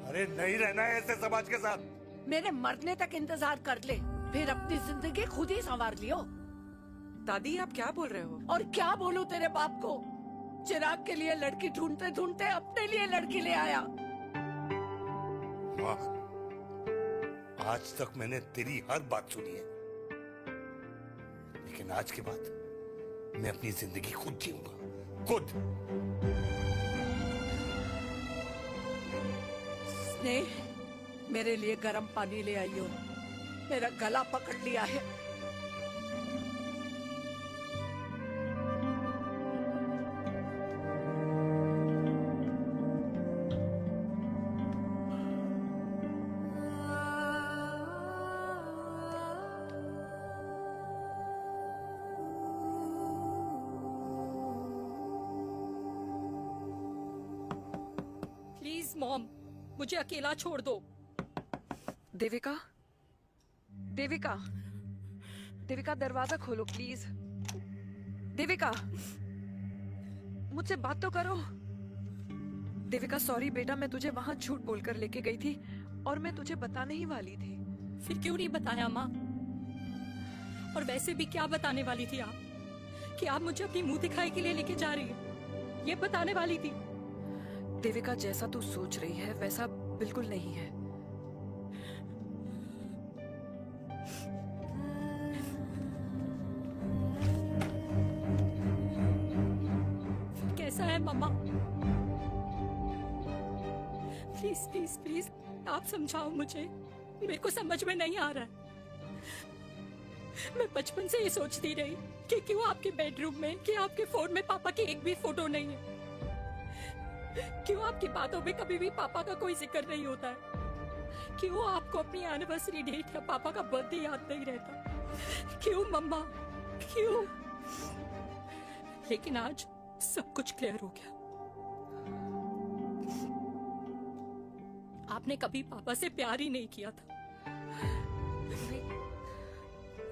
अरे नहीं रहना है ऐसे समाज के साथ। मेरे मरने तक इंतजार कर ले, फिर अपनी जिंदगी खुद ही संवार लियो। दादी आप क्या बोल रहे हो? और क्या बोलूं तेरे बाप को? चिराग के लिए लड़की ढूंढते ढूंढते अपने लिए लड़की ले आया। माँ, आज तक मैंने तेरी हर बात सुनी है, लेकिन आज के बाद मैं अपनी जिंदगी खुद जीऊंगा, खुद। स्नेह, मेरे लिए गर्म पानी ले आइयो, मेरा गला पकड़ लिया है। प्लीज मॉम, मुझे अकेला छोड़ दो। देविका, देविका, देविका दरवाजा खोलो प्लीज। देविका, मुझसे बात तो करो। देविका सॉरी बेटा, मैं तुझे वहां झूठ बोलकर लेके गई थी और मैं तुझे बताने ही वाली थी। फिर क्यों नहीं बताया माँ? और वैसे भी क्या बताने वाली थी आप? कि आप मुझे अपनी मुंह दिखाई के लिए लेके जा रही हैं। ये बताने वाली थी। देविका, जैसा तू सोच रही है वैसा बिल्कुल नहीं है। कैसा है मम्मा? प्लीज प्लीज प्लीज आप समझाओ मुझे, मेरे को समझ में नहीं आ रहा है। मैं बचपन से ये सोचती रही कि क्यों आपके बेडरूम में, कि आपके फोन में पापा की एक भी फोटो नहीं है, क्यों आपकी बातों में कभी भी पापा का कोई जिक्र नहीं होता है, क्यों आपको अपनी एनिवर्सरी डेट या पापा का बर्थडे याद नहीं रहता, क्यों मम्मा, क्यों? लेकिन आज सब कुछ क्लियर हो गया। आपने कभी पापा से प्यार ही नहीं किया था।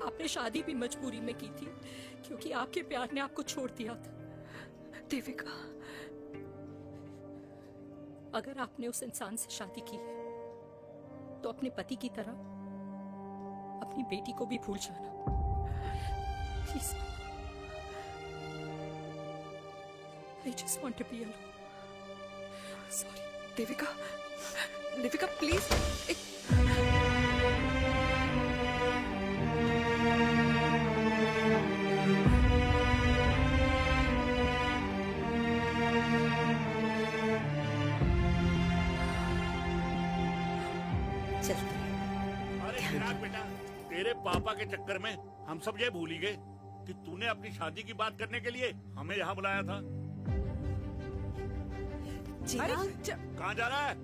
आपने शादी भी मजबूरी में की थी क्योंकि आपके प्यार ने आपको छोड़ दिया था। देविका, अगर आपने उस इंसान से शादी की है तो अपने पति की तरह अपनी बेटी को भी भूल जाना please. I just want to be alone. Sorry, Devika, Devika please. अरे चिराग बेटा, तेरे पापा के चक्कर में हम सब ये भूल ही गए कि तूने अपनी शादी की बात करने के लिए हमें यहाँ बुलाया था। कहाँ जा रहा है?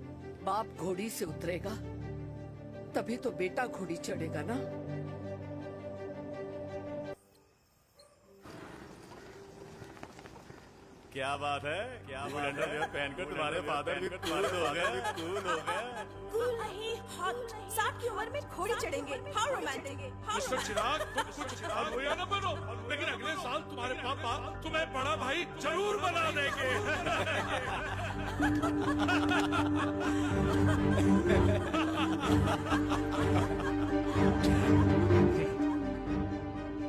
बाप घोड़ी से उतरेगा तभी तो बेटा घोड़ी चढ़ेगा ना। क्या बात है, क्या बात है? पहनकर तुम्हारे फादर भी कूल हो गए, कूल हो गए। कूल नहीं, हॉट। 60 की उम्र में घोड़ी चढ़ेंगे। How romantic. मिस्टर चिराग, तुम कुछ चिराग हो या ना बनो, लेकिन अगले साल तुम्हारे पापा तुम्हें बड़ा भाई जरूर बना देंगे।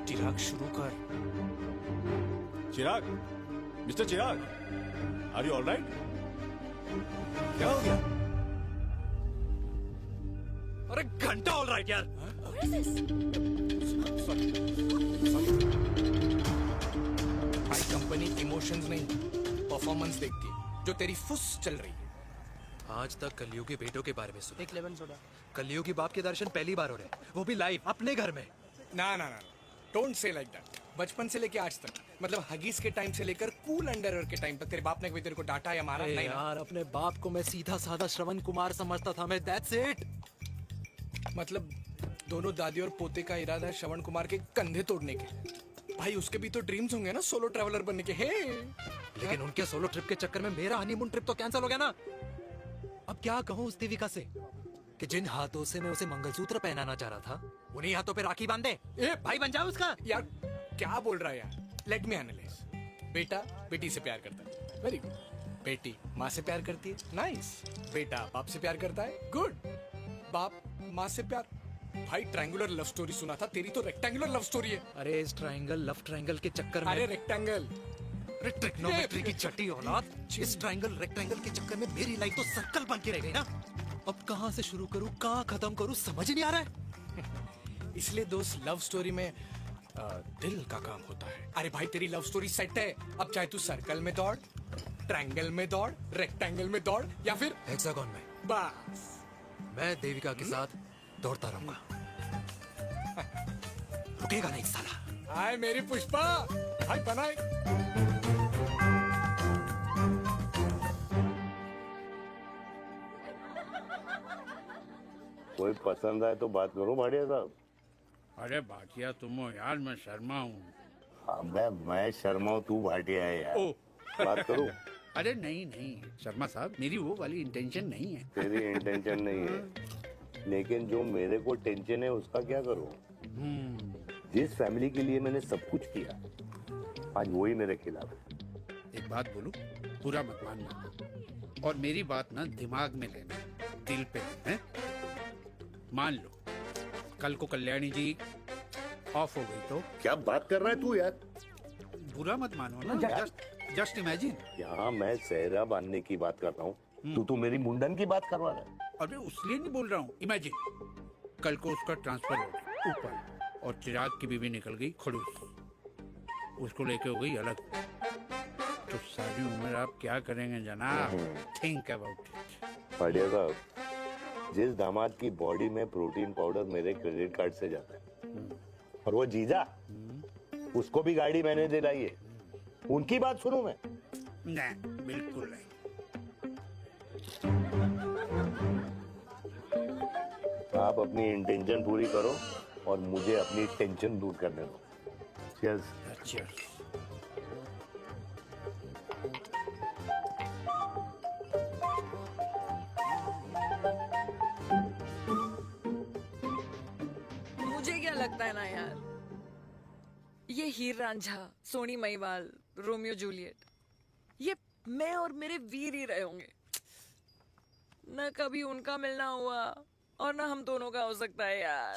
चिराग शुरू कर। Chirag, mister Chirag, are you all right? क्या हो गया? अरे घंटा ऑल राइट यार। भाई कंपनी इमोशंस नहीं परफॉर्मेंस देखती है, जो तेरी फुस चल रही है। आज तक कलयुगी बेटों के बारे में सुना। एक लेमन सोडा। कलयुगी बाप के दर्शन पहली बार हो रहे हैं, वो भी लाइव अपने घर में। ना ना ना, डोंट से लाइक दैट। बचपन से लेके आज तक, मतलब हगीज के टाइम से लेकर कूल अंडरवेयर के टाइम तक तेरे बाप ने कभी तेरे को डांटा या मारा? नहीं यार, अपने बाप को मैं सीधा साधा श्रवण कुमार समझता था मैं, दैट्स इट। मतलब दोनों दादी और पोते का इरादा है श्रवण कुमार के कंधे तोड़ने के। भाई उसके भी तो ड्रीम्स होंगे ना सोलो ट्रैवलर बनने के। हे लेकिन उनके सोलो ट्रिप के चक्कर में मेरा हनीमून ट्रिप तो कैंसिल हो गया ना। अब क्या कहूँ उस देविका से कि जिन हाथों से मैं उसे मंगलसूत्र पहनाना चाह रहा था, उन्हीं हाथों पे राखी बांध दे। भाई बन जाओ उसका। यार क्या बोल रहा है यार? Let me analyse. बेटा बेटी से प्यार करता है, वेरी गुड। बेटी माँ से प्यार करती है, नाइस। बेटा बाप से प्यार करता है, गुड। बाप माँ से प्यार। भाई ट्रायंगुलर लव स्टोरी सुना था, तेरी तो रेक्टेंगुलर लव स्टोरी है। अरे इस ट्रायंगल लव ट्रायंगल के चक्कर में, अरे रेक्टेंगल, अरे ट्रिग्नोमेट्री की छठी औलाद, इस ट्रायंगल रेक्टेंगल के चक्कर में मेरी लाइफ तो सर्कल बन के रह गई ना। अब कहाँ से शुरू करूँ, कहाँ खत्म करूँ, समझ ही नहीं आ रहा है। इसलिए दोस्त लव स्टोरी में दिल का काम होता है। अरे भाई तेरी लव स्टोरी सेट है, अब चाहे तू सर्कल में दौड़, ट्रायंगल में दौड़, रेक्टेंगल में दौड़ या फिर हेक्सागोन में। बस मैं देविका के साथ दौड़ता रहूंगा, रुकेगा नहीं साला। हाय मेरी पुष्पा, हाय बनाए। कोई पसंद आए तो बात करो भाटिया साहब। अरे भाटिया तुम हो यार, मैं शर्मा हूँ। अबे मैं शर्मा हूँ, तू भाटिया है यार। बात करो। अरे नहीं नहीं शर्मा साहब, मेरी वो वाली इंटेंशन नहीं है। तेरी इंटेंशन नहीं है, लेकिन जो मेरे को टेंशन है उसका क्या करूँ? जिस फैमिली के लिए मैंने सब कुछ किया, आज वही मेरे खिलाफ है। एक बात बोलूं, पूरा मत मानना, और मेरी बात ना दिमाग में लेना, दिल पे है। मान लो कल को कल्याणी जी ऑफ हो गई तो? क्या बात कर रहा है तू यार? बुरा मत मानो ना, जस्ट इमेजिन। यहाँ मैं सेहरा बांधने की बात कर रहा हूँ, तू मेरी मुंडन की बात करवा रहा है। अरे उसलिए नहीं बोल रहा हूँ, इमेजिन कल को उसका ट्रांसफर हो गया ऊपर और चिराग की बीवी निकल गई खड़ूस, उसको लेके हो गई अलग, तो सारी उम्र आप क्या करेंगे जनाब? Think about it. पांड्या साहब, जिस दामाद की बॉडी में प्रोटीन पाउडर मेरे क्रेडिट कार्ड से जाता है, और वो जीजा, उसको भी गाड़ी मैंने दिलाई है, उनकी बात सुनूं मैं? नहीं, बिल्कुल नहीं। आप अपनी इंटेंशन पूरी करो और मुझे अपनी टेंशन दूर करने दो। Cheers. Cheers. मुझे क्या लगता है ना यार, ये हीर रांझा, सोनी महिवाल, रोमियो जूलियट, ये मैं और मेरे वीर ही रहे होंगे। न कभी उनका मिलना हुआ और ना हम दोनों का हो सकता है यार।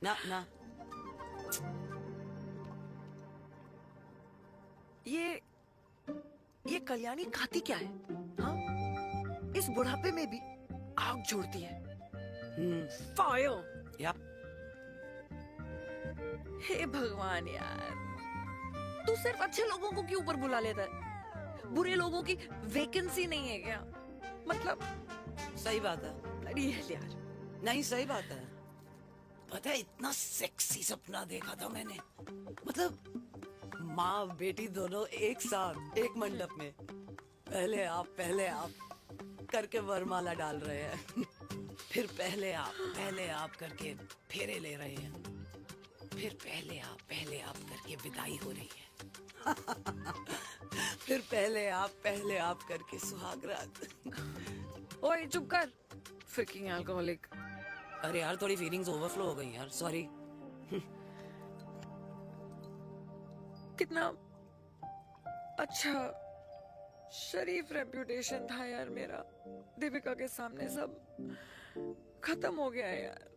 ना ना ये कल्याणी खाती क्या है? हाँ? इस बुढ़ापे में भी आग जोड़ती है। फायर। यप। हे भगवान यार, तू सिर्फ अच्छे लोगों को क्यों ऊपर बुला लेता है? बुरे लोगों की वैकेंसी नहीं है क्या? मतलब सही बात है। अरे यार, नहीं सही बात है। पता है इतना सेक्सी सपना देखा था मैंने, मतलब माँ बेटी दोनों एक साथ एक मंडप में, पहले आप करके वरमाला डाल रहे हैं, फिर पहले आप करके फेरे ले रहे हैं, फिर पहले आप करके विदाई हो रही है, फिर पहले आप करके सुहाग रात। ओए चुप कर, फ्रिकिंग अल्कोहलिक। अरे यार थोड़ी फीलिंग्स ओवरफ्लो हो गई यार, सॉरी। कितना अच्छा शरीफ रेप्यूटेशन था यार मेरा, दीपिका के सामने सब खत्म हो गया है यार।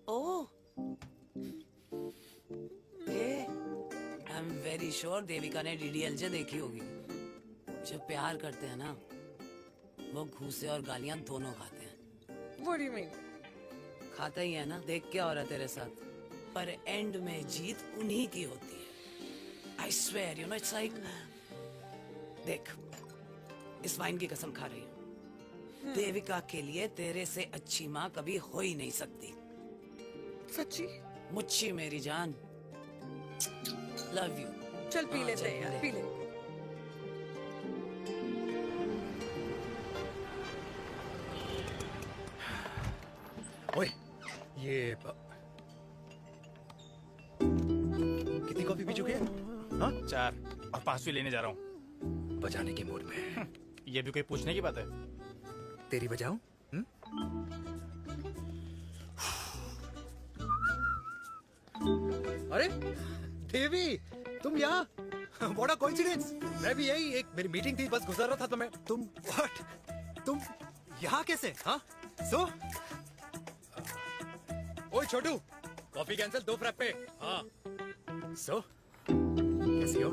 Oh, I am very sure Devika ने डीडीएलजे देखी होगी। जब प्यार करते हैं ना, वो घूसे और गालियां दोनों खाते हैं। What do you mean? खाता ही है ना, देख क्या हो रहा है तेरे साथ, पर एंड में जीत उन्हीं की होती है। I swear, you know, it's like, देख, इस वाइन की कसम खा रही हूँ, देविका के लिए तेरे से अच्छी माँ कभी हो ही नहीं सकती। सच्ची? मुच्छी मेरी जान, लव यू। चल पी लेते हैं यार, पी ले। ओए, ये कितनी कॉफी पी चुके हैं? हाँ? 4 और 5वीं लेने जा रहा हूँ। बजाने के मूड में। ये भी कोई पूछने की बात है? तेरी बजाऊं? अरे देवी, तुम यहाँ? What a coincidence! मैं भी यही, एक मेरी मीटिंग थी, बस गुजर रहा था तो मैं। तुम यहाँ कैसे? हाँ? सो? ओए छोटू, कॉफी कैंसिल, 2 फ्रैप पे। हाँ। सो? कैसी हो?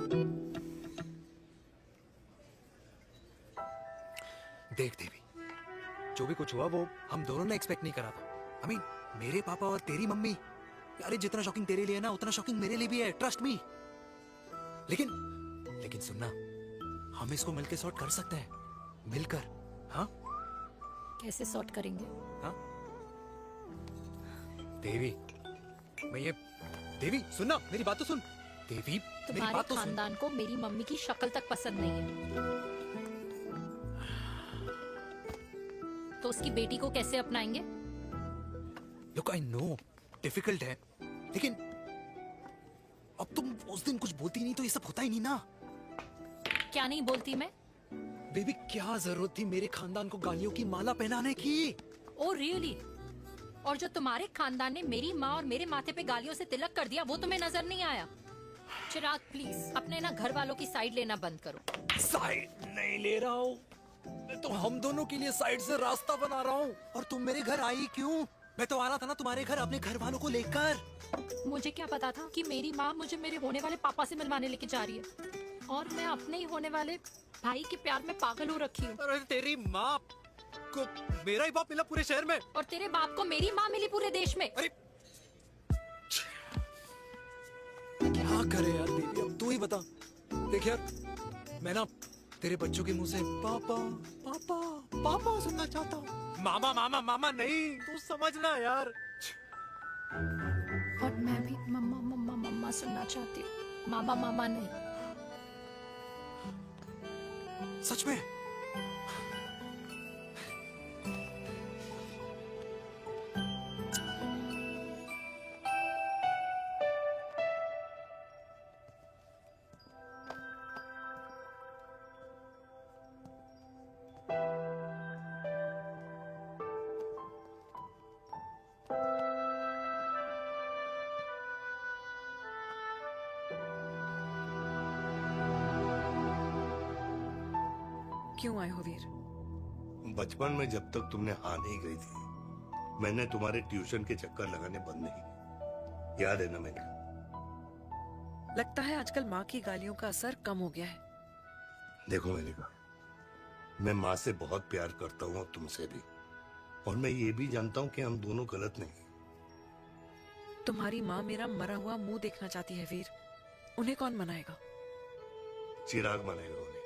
देख देवी, जो भी कुछ हुआ वो हम दोनों ने एक्सपेक्ट नहीं करा था। I mean, मेरे पापा और तेरी मम्मी, अरे जितना शॉकिंग तेरे लिए है ना, उतना शॉकिंग मेरे लिए भी है, ट्रस्ट मी। लेकिन सुनना, हम इसको मिलकर सॉर्ट कर सकते हैं, मिलकर। हाँ? कैसे सॉर्ट करेंगे? हाँ? देवी, देवी सुनना, मेरी बात तो सुन। देवी, मेरी बात तो सुन। खानदान को मेरी मम्मी की शक्ल तक पसंद नहीं है, तो उसकी बेटी को कैसे अपनाएंगे? Look, I know, डिफिकल्ट है, लेकिन अब तुम उस दिन कुछ बोलती नहीं तो ये सब होता ही नहीं ना। क्या नहीं बोलती मैं? बेबी, क्या जरूरत थी मेरे खानदान को गालियों की माला पहनाने की? Oh really? और जो तुम्हारे खानदान ने मेरी माँ और मेरे माथे पे गालियों से तिलक कर दिया, वो तुम्हें नजर नहीं आया? चिराग प्लीज अपने ना घर वालों की साइड लेना बंद करो। साइड नहीं ले रहा हूँ, मैं तो हम दोनों के लिए साइड से रास्ता बना रहा हूँ। और तुम मेरे घर आई क्यों? मैं तो आ रहा था ना तुम्हारे घर अपने घर वालों को लेकर। मुझे क्या पता था कि मेरी माँ मुझे मेरे होने वाले पापा से मिलवाने लेके जा रही है, और मैं अपने ही होने वाले भाई के प्यार में पागल हो रखी हूँ। अरे तेरी माँ को मेरा ही बाप मिला पूरे शहर में, और तेरे बाप को मेरी माँ मिली पूरे देश में। अरे क्या करे यार देवी, अब तू ही बता। देख यार, मैं ना तेरे बच्चों के मुंह से पापा पापा पापा सुनना चाहता हूँ। मामा मामा मामा नहीं, तू समझना यार। और मैं भी मम्मा मम्मा मम्मा सुनना चाहती हूँ, मामा मामा नहीं। सच में? क्यों आए हो वीर? बचपन में जब तक तुमने हाँ नहीं गई थी, मैंने तुम्हारे ट्यूशन के चक्कर लगाने बंद नहीं किए। याद है ना मैंने? लगता है आजकल माँ की गालियों का असर कम हो गया है। देखो मेलिका, मैं माँ से बहुत प्यार करता हूँ और तुमसे भी, और मैं ये भी जानता हूँ कि हम दोनों गलत नहीं। तुम्हारी माँ मेरा मरा हुआ मुंह देखना चाहती है वीर। उन्हें कौन मनाएगा? चिराग मनाएगा उन्हें।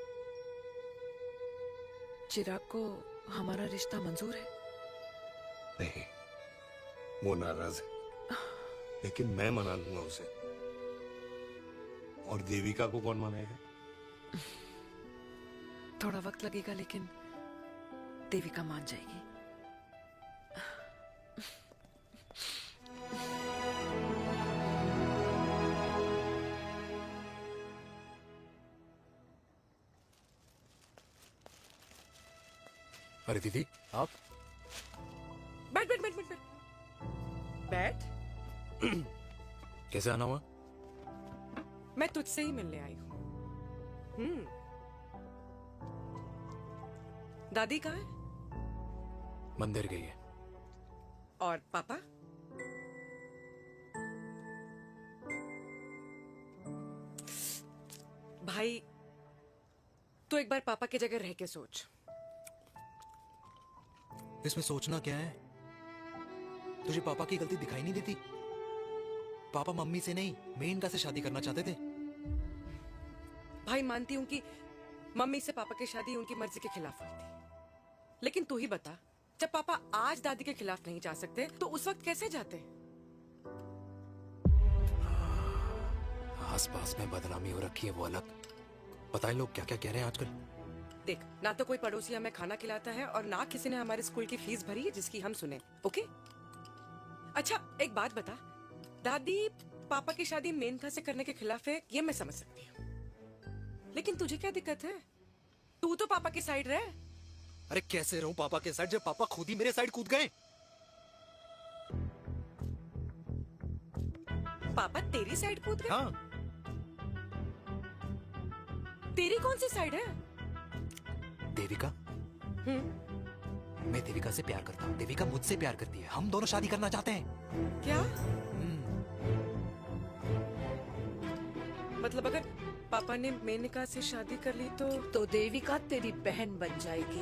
चिराग को हमारा रिश्ता मंजूर है? नहीं, वो नाराज है, लेकिन मैं मना लूंगा उसे। और देविका को कौन मनाएगा? थोड़ा वक्त लगेगा, लेकिन देविका मान जाएगी। अरे दीदी, आप बैठ बैठ बैठ बैठ बैठ बैठ। कैसे आना हुआ? मैं तुझसे ही मिलने आई हूँ। दादी कहाँ है? मंदिर गई है। और पापा? भाई, तू एक बार पापा की जगह रह के सोच। इसमें सोचना क्या है? तुझे पापा की गलती दिखाई नहीं देती? पापा मम्मी से नहीं, मेनका से शादी करना चाहते थे। भाई, मानती हूँ कि मम्मी से पापा की शादी उनकी मर्जी के खिलाफ हुई थी, लेकिन तू ही बता, जब पापा आज दादी के खिलाफ नहीं जा सकते तो उस वक्त कैसे जाते? आसपास में बदनामी हो रखी है, वो अलग। पता है लोग क्या क्या कह रहे हैं आजकल? देख, ना तो कोई पड़ोसी हमें खाना खिलाता है और ना किसी ने हमारे स्कूल की फीस भरी है जिसकी हम सुने। ओके? अच्छा, एक बात बता, दादी पापा की शादी मेनका से करने के खिलाफ है, ये मैं समझ सकती हूँ, लेकिन तुझे क्या दिक्कत है? तू तो पापा की साइड रहे। अरे कैसे रहूं पापा के साइड जब पापा खुद ही मेरे साइड कूद गए? पापा तेरी साइड कूद गए? हाँ। तेरी कौन सी साइड है? देविका। मैं देविका से प्यार करता हूँ, देविका मुझसे प्यार करती है, हम दोनों शादी करना चाहते हैं। क्या? मतलब अगर पापा ने मेनका से शादी कर ली तो देविका तेरी बहन बन जाएगी।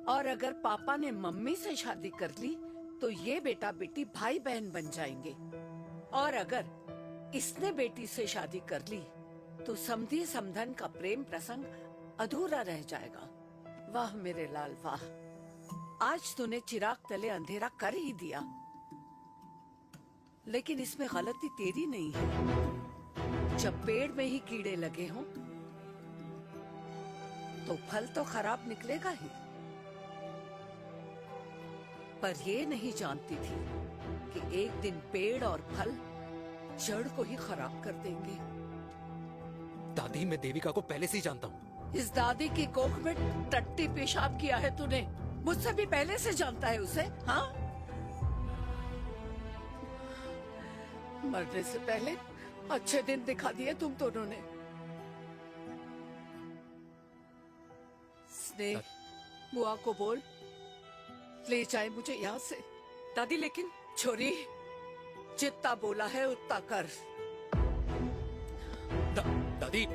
और अगर पापा ने मम्मी से शादी कर ली तो ये बेटा बेटी भाई बहन बन जाएंगे। और अगर इसने बेटी से शादी कर ली तो समधी समधन का प्रेम प्रसंग अधूरा रह जाएगा। वाह मेरे लाल वाह, आज तूने चिराग तले अंधेरा कर ही दिया, लेकिन इसमें गलती तेरी नहीं है। जब पेड़ में ही कीड़े लगे हों तो फल तो खराब निकलेगा ही। पर ये नहीं जानती थी कि एक दिन पेड़ और फल जड़ को ही खराब कर देंगे। दादी, मैं देविका को पहले से ही जानता हूँ। इस दादी की कोख में टट्टी पेशाब किया है तूने, मुझसे भी पहले से जानता है उसे। हाँ, मरने से पहले अच्छे दिन दिखा दिए तुम दोनों ने। स्नेह बुआ को बोल ले जाए मुझे यहाँ से। दादी लेकिन छोरी जितना बोला है उतना कर। दादी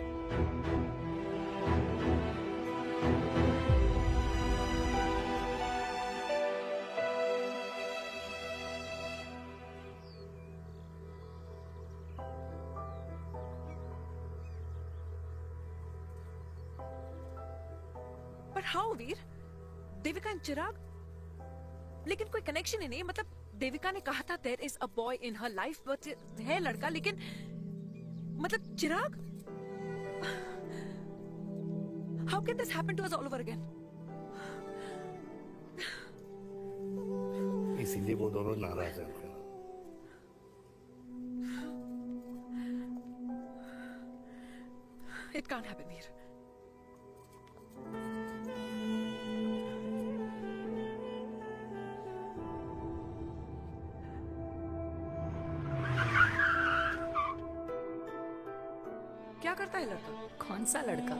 पर हाउ वीर? देविका एंड चिराग, लेकिन कोई कनेक्शन ही नहीं। मतलब देविका ने कहा था there is a boy in her life, but है लड़का, लेकिन मतलब Chirag, how can this happen to us all over again? इसीलिए वो दोनों नाराज हैं। It can't happen Veer. क्या करता है लड़का? कौन सा लड़का?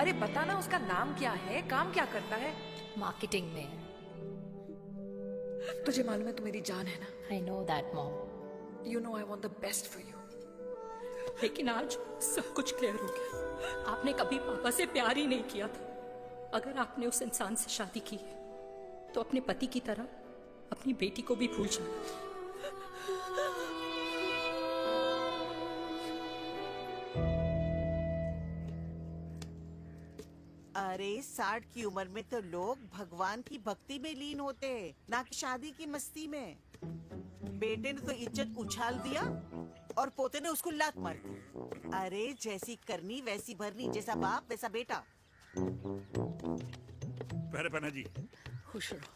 अरे बता ना, उसका नाम क्या है, काम क्या करता है? मार्केटिंग में। तुझे मालूम है तू मेरी जान है ना? I know that mom. You know I want the best for you. लेकिन आज सब कुछ क्लियर हो गया। आपने कभी पापा से प्यार ही नहीं किया था। अगर आपने उस इंसान से शादी की है तो अपने पति की तरह अपनी बेटी को भी भूल जाना। अरे 60 की उम्र में तो लोग भगवान की भक्ति में लीन होते हैं, ना कि शादी की मस्ती में। बेटे ने तो इज्जत उछाल दिया और पोते ने उसको लात मार दी। अरे जैसी करनी वैसी भरनी, जैसा बाप वैसा बेटा। पहले पन्ना जी खुश रहो।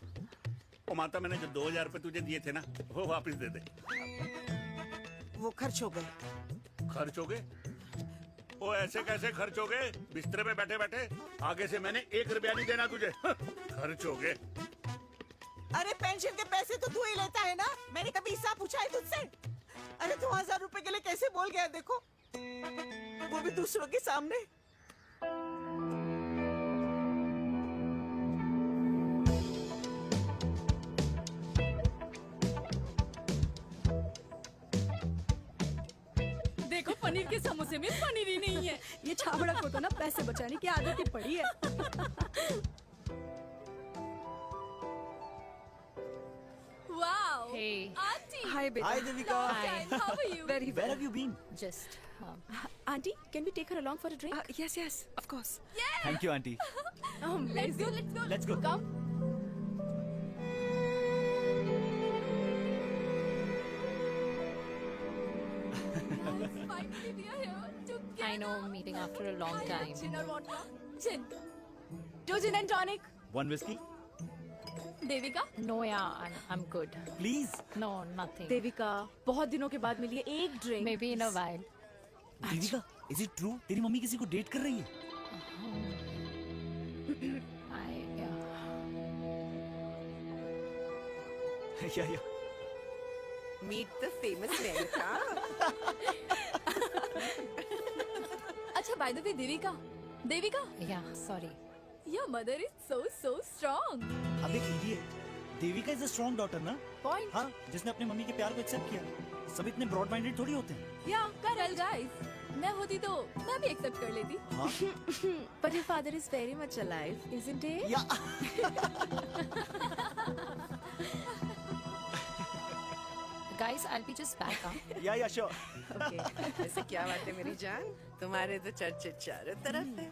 ओ माता, मैंने जो 2000 रुपए तुझे दिए थे ना, वो वापस दे दे। वो खर्च हो गए। खर्च हो गए? ओ ऐसे कैसे खर्च हो गए? बिस्तर पे बैठे बैठे। आगे से मैंने 1 रुपया नहीं देना तुझे। खर्च हो गए। अरे पेंशन के पैसे तो तू ही लेता है ना, मैंने कभी हिसाब पूछा है तुझसे? अरे 2000 रुपए के लिए कैसे बोल गया देखो, वो भी दूसरों के सामने। देखो पनीर के समोसे में पनीर ही नहीं है। ये छाबड़ा को तो ना पैसे बचाने की आदत ही पड़ी है। Wow! Hey. Auntie! Hi, beta. Hi, Devika. How are you? Very Where well. have you been? Just. Auntie, can we take her along for a drink? Yes, yes, of course. Thank you, auntie. Let's go, let's go. Let's go. Come. Finally, we are here together. I know, meeting after a long time. Gin or vodka? Gin. 2 gin and tonic. One whiskey? Devika? No, yeah, I'm good. Please. No, nothing. Devika, बहुत दिनों के बाद मिली है, एक drink. Maybe in a while. Devika, is it true? तेरी मम्मी किसी को डेट कर रही है? Yeah. Meet the famous Devika. अच्छा, by the way, Devika. Devika? Yeah, sorry. Your mother is so strong. अब एक idiot. Devika is a strong daughter ना? Point. हाँ, जिसने अपने मम्मी के प्यार को एक्सेप्ट किया। सब इतने ब्रॉड माइंडेड थोड़ी होते हैं। Yeah, correct guys. मैं होती तो मैं भी एक्सेप्ट कर लेती। हाँ? But your father is very much alive, isn't he? Guys, I'll be just back. Yeah, sure. Okay. ऐसे क्या बात है मेरी जान? तुम्हारे तो चर्चे चारों तरफ है।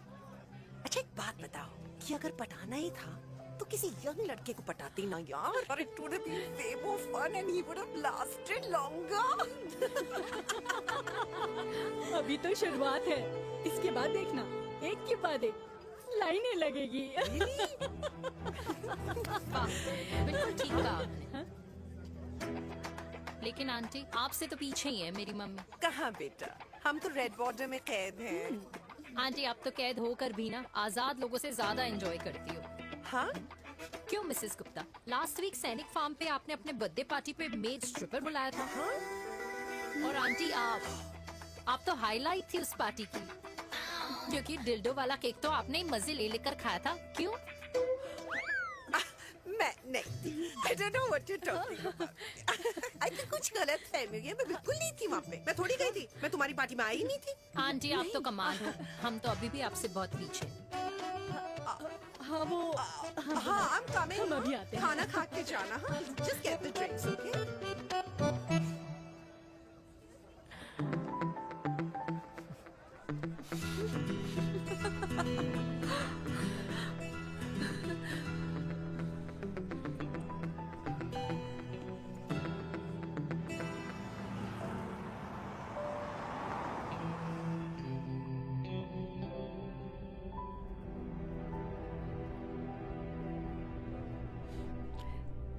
अच्छा एक बात बताओ, कि अगर पटाना ही था तो किसी यंग लड़के को पटाती ना यार। और it would have been way more fun and he would have lasted longer. अभी तो शुरुआत है, इसके बाद देखना, एक के बाद एक लाइनें लगेगी। बिल्कुल ठीक कहा आपने। लेकिन आंटी, आपसे तो पीछे ही है मेरी मम्मी। कहाँ बेटा, हम तो रेड वाटर में कैद हैं। आंटी, आप तो कैद होकर भी ना आजाद लोगों से ज्यादा एंजॉय करती हो। हाँ? क्यों मिसेस गुप्ता, लास्ट वीक सैनिक फार्म पे आपने अपने बर्थडे पार्टी पे मेड स्ट्रिपर बुलाया था। हाँ? और आंटी आप तो हाईलाइट थी उस पार्टी की, क्योंकि डिल्डो वाला केक तो आपने ही मजे ले लेकर खाया था। क्यों? मैं नहीं, I don't know what you're talking about. I think कुछ गलत फहमी हुई है, मैं बिल्कुल नहीं थी वहाँ पे, मैं थोड़ी गई थी, मैं तुम्हारी पार्टी में आई नहीं थी। आंटी आप तो कमाल हो, हम तो अभी भी आपसे बहुत पीछे। हाँ वो हाँ I'm coming, हम अभी आते हैं। खाना खा के जाना, हाँ, just get the drinks, okay?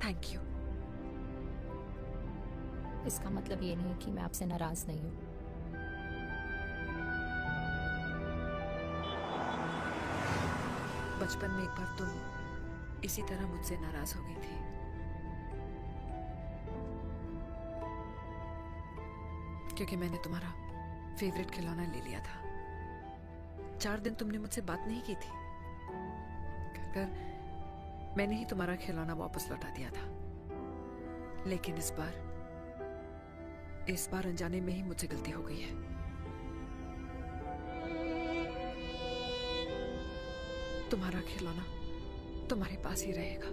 Thank you. इसका मतलब ये नहीं कि मैं आपसे नाराज नहीं हूँ। बचपन में एक बार तुम इसी तरह मुझसे नाराज हो गई थी। क्योंकि मैंने तुम्हारा फेवरेट खिलौना ले लिया था। 4 दिन तुमने मुझसे बात नहीं की थी। कहकर मैंने ही तुम्हारा खिलौना वापस लौटा दिया था। लेकिन इस बार अनजाने में ही मुझसे गलती हो गई है। तुम्हारा खिलौना तुम्हारे पास ही रहेगा।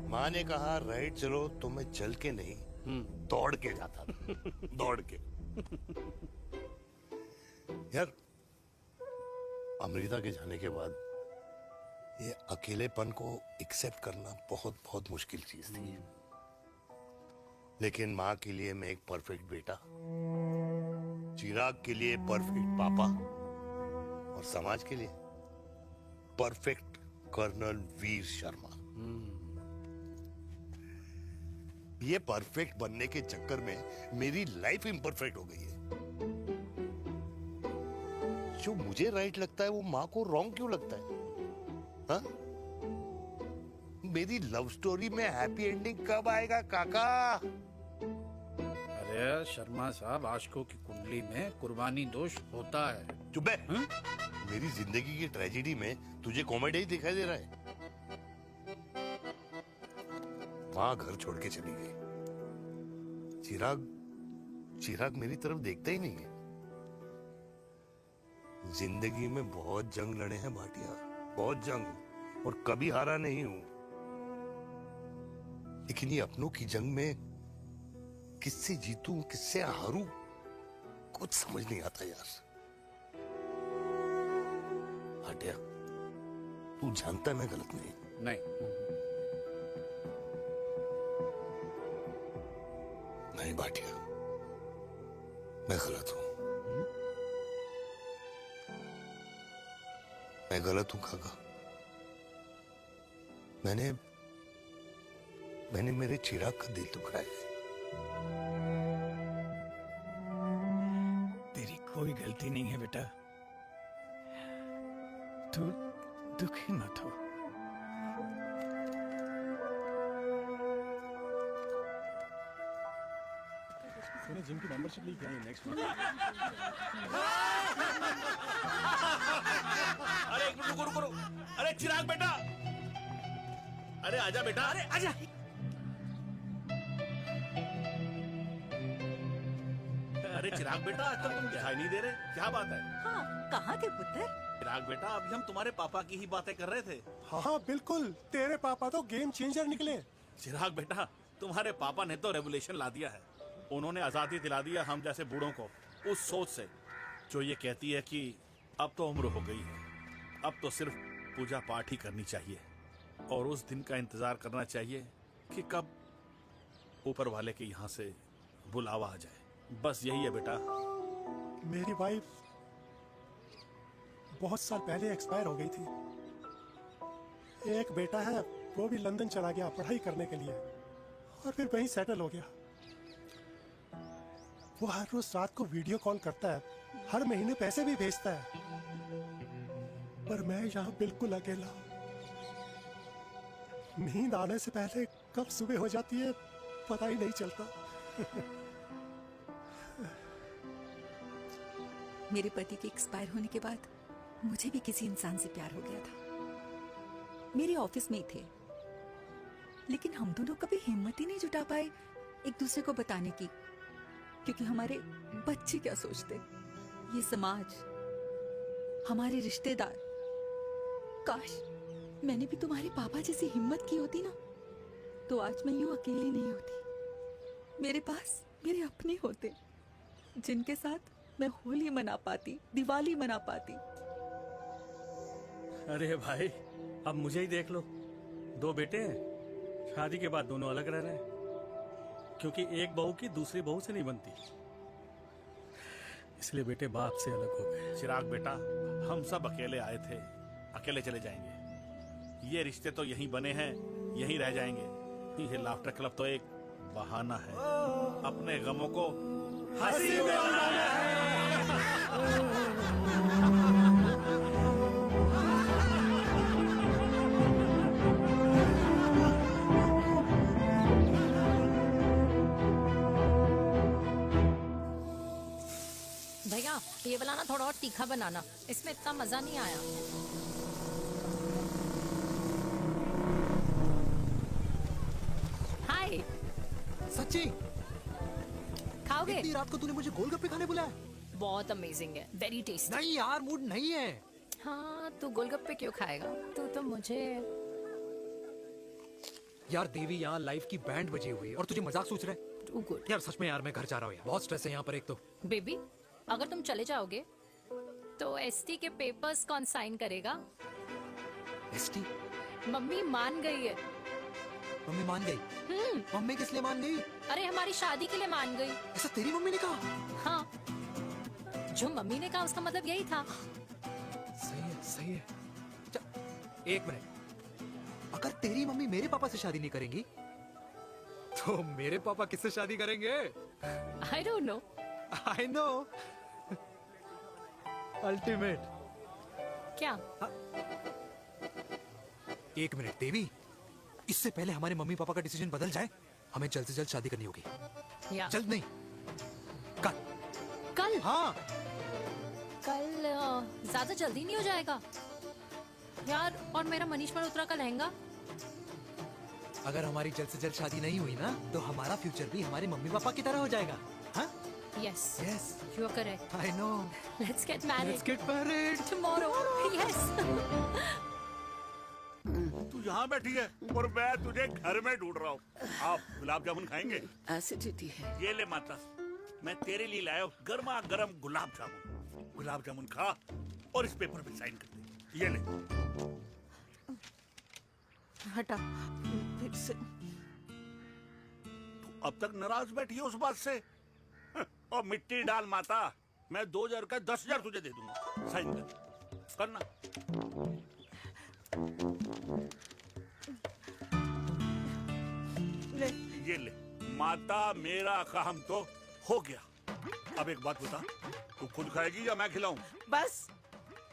माँ ने कहा राइट चलो, तो मैं चल के नहीं दौड़ के जाता था। दौड़ के। यार अमृता के जाने के बाद ये अकेलेपन को एक्सेप्ट करना बहुत बहुत मुश्किल चीज थी। लेकिन माँ के लिए मैं एक परफेक्ट बेटा, चिराग के लिए परफेक्ट पापा और समाज के लिए परफेक्ट कर्नल वीर शर्मा। ये परफेक्ट बनने के चक्कर में मेरी लाइफ इम्परफेक्ट हो गई है। जो मुझे राइट लगता है वो माँ को रॉन्ग क्यों लगता है? हाँ? मेरी लव स्टोरी में हैप्पी एंडिंग कब आएगा काका? अरे शर्मा साहब, आशिकों की कुंडली में कुर्बानी दोष होता है। चुप है। मेरी जिंदगी की ट्रेजेडी में तुझे कॉमेडी ही दिखाई दे रहा है। माँ घर छोड़ के चली गई। चिराग मेरी तरफ देखता ही नहीं है। जिंदगी में बहुत जंग लड़े हैं भाटिया, बहुत जंग, और कभी हारा नहीं हूं। लेकिन ये अपनों की जंग में किससे जीतूं किससे हारूं कुछ समझ नहीं आता यार। भाटिया तू जानता है मैं गलत नहीं। नहीं भाटिया, मैं गलत हूं। मैं गलत हूं काका। मैंने मेरे चिराग का दिल दुखाया है। तेरी कोई गलती नहीं है बेटा, तू दुखी मत हो। मैंने जिम की मेंबरशिप ली क्या नेक्स्ट मंथ। अरे एक मिनट रुको। अरे चिराग बेटा, अरे आजा बेटा, अरे आजा। अरे चिराग बेटा, आजकल तुम दिखाई नहीं दे रहे, क्या बात है? हाँ, कहाँ थे पुत्र? चिराग बेटा, अभी हम तुम्हारे पापा की ही बातें कर रहे थे। हाँ बिल्कुल, तेरे पापा तो गेम चेंजर निकले। चिराग बेटा, तुम्हारे पापा ने तो रेवोल्यूशन ला दिया है। उन्होंने आजादी दिला दिया हम जैसे बूढ़ों को, उस सोच से जो ये कहती है कि अब तो उम्र हो गई है, अब तो सिर्फ पूजा पाठ ही करनी चाहिए और उस दिन का इंतजार करना चाहिए कि कब ऊपर वाले के यहाँ से बुलावा आ जाए। बस यही है बेटा। मेरी वाइफ बहुत साल पहले एक्सपायर हो गई थी। एक बेटा है, वो भी लंदन चला गया पढ़ाई करने के लिए और फिर वहीं सेटल हो गया। वो हर रोज रात को वीडियो कॉल करता है, हर महीने पैसे भी भेजता है, पर मैं यहाँ बिल्कुल अकेला हूँ। नींद आने से पहले कब सुबह हो जाती है पता ही नहीं चलता। मेरे पति के एक्सपायर होने के बाद मुझे भी किसी इंसान से प्यार हो गया था। मेरे ऑफिस में ही थे, लेकिन हम दोनों कभी हिम्मत ही नहीं जुटा पाए एक दूसरे को बताने की, क्योंकि हमारे बच्चे क्या सोचते, ये समाज, हमारे रिश्तेदार। काश मैंने भी तुम्हारे पापा जैसी हिम्मत की होती ना, तो आज मैं यूं अकेली नहीं होती। मेरे पास मेरे अपने होते, जिनके साथ मैं होली मना पाती, दिवाली मना पाती। अरे भाई, अब मुझे ही देख लो, 2 बेटे हैं, शादी के बाद दोनों अलग रह रहे हैं, क्योंकि एक बहू की दूसरी बहू से नहीं बनती, इसलिए बेटे बाप से अलग हो गए। चिराग बेटा, हम सब अकेले आए थे, अकेले चले जाएंगे। ये रिश्ते तो यहीं बने हैं, यहीं रह जाएंगे। ये लाफ्टर क्लब तो एक बहाना है, अपने गमों को हंसी में बनाना है। भैया ये वाला ना थोड़ा और तीखा बनाना, इसमें इतना मजा नहीं आया। हाय। सच्ची? खाओगे? इतनी रात को तूने मुझे गोलगप्पे खाने बुलाया? बहुत अमेजिंग है, वेरी टेस्टी। नहीं यार, मूड नहीं है। हाँ, तू गोलगप्पे क्यों खाएगा? तू तो मुझे। यार देवी, यहाँ लाइफ की बैंड बजी हुई और तुझे मजाक सोच रहा है? Too good. यार सच में यार, मैं घर जा रहा हूँ यार, बहुत स्ट्रेस है यहाँ पर एक तो। बेबी, अगर तुम चले जाओगे तो एसटी के पेपर्स कौन साइन करेगा? एसटी? मम्मी मान गई है। मम्मी मान गई? मम्मी किस लिए मान गई? अरे हमारी शादी के लिए मान गई। ऐसा तेरी मम्मी ने कहा? हाँ, जो मम्मी ने कहा उसका मतलब यही था। सही है, सही है। एक मिनट, अगर तेरी मम्मी मेरे पापा से शादी नहीं करेंगी तो मेरे पापा किससे शादी करेंगे? I don't know. I know. Ultimate. क्या? एक मिनट देवी, इससे पहले हमारे मम्मी पापा का डिसीजन बदल जाए, हमें जल्द से जल्द शादी करनी होगी। जल्द नहीं, कल। कल? हाँ। कल ज्यादा जल्दी नहीं हो जाएगा यार? और मेरा मनीष मल्होत्रा का लहंगा? अगर हमारी जल्द से जल्द शादी नहीं हुई ना, तो हमारा फ्यूचर भी हमारे मम्मी पापा की तरह हो जाएगा। हाँ? Yes. Yes. You are correct. I know. Let's get married. Let's get married. Tomorrow. Yes. तू यहाँ बैठी है और मैं तुझे घर में ढूंढ रहा हूँ। आप गुलाब जामुन खाएंगे? एसिडिटी है। ये ले माता, मैं तेरे लिए लाया हूँ गर्मा गर्म गुलाब जामुन। गुलाब जामुन खा और इस पेपर पे साइन कर दे। ये ले। हटा फिर से। तू अब तक नाराज बैठी है उस बात से? और मिट्टी डाल माता, मैं 2000 का 10,000 तुझे दे दूंगा। साइन कर, करना। ले। ये ले माता, मेरा काम तो हो गया। अब एक बात बता, तू खुद खाएगी या मैं खिलाऊं? बस,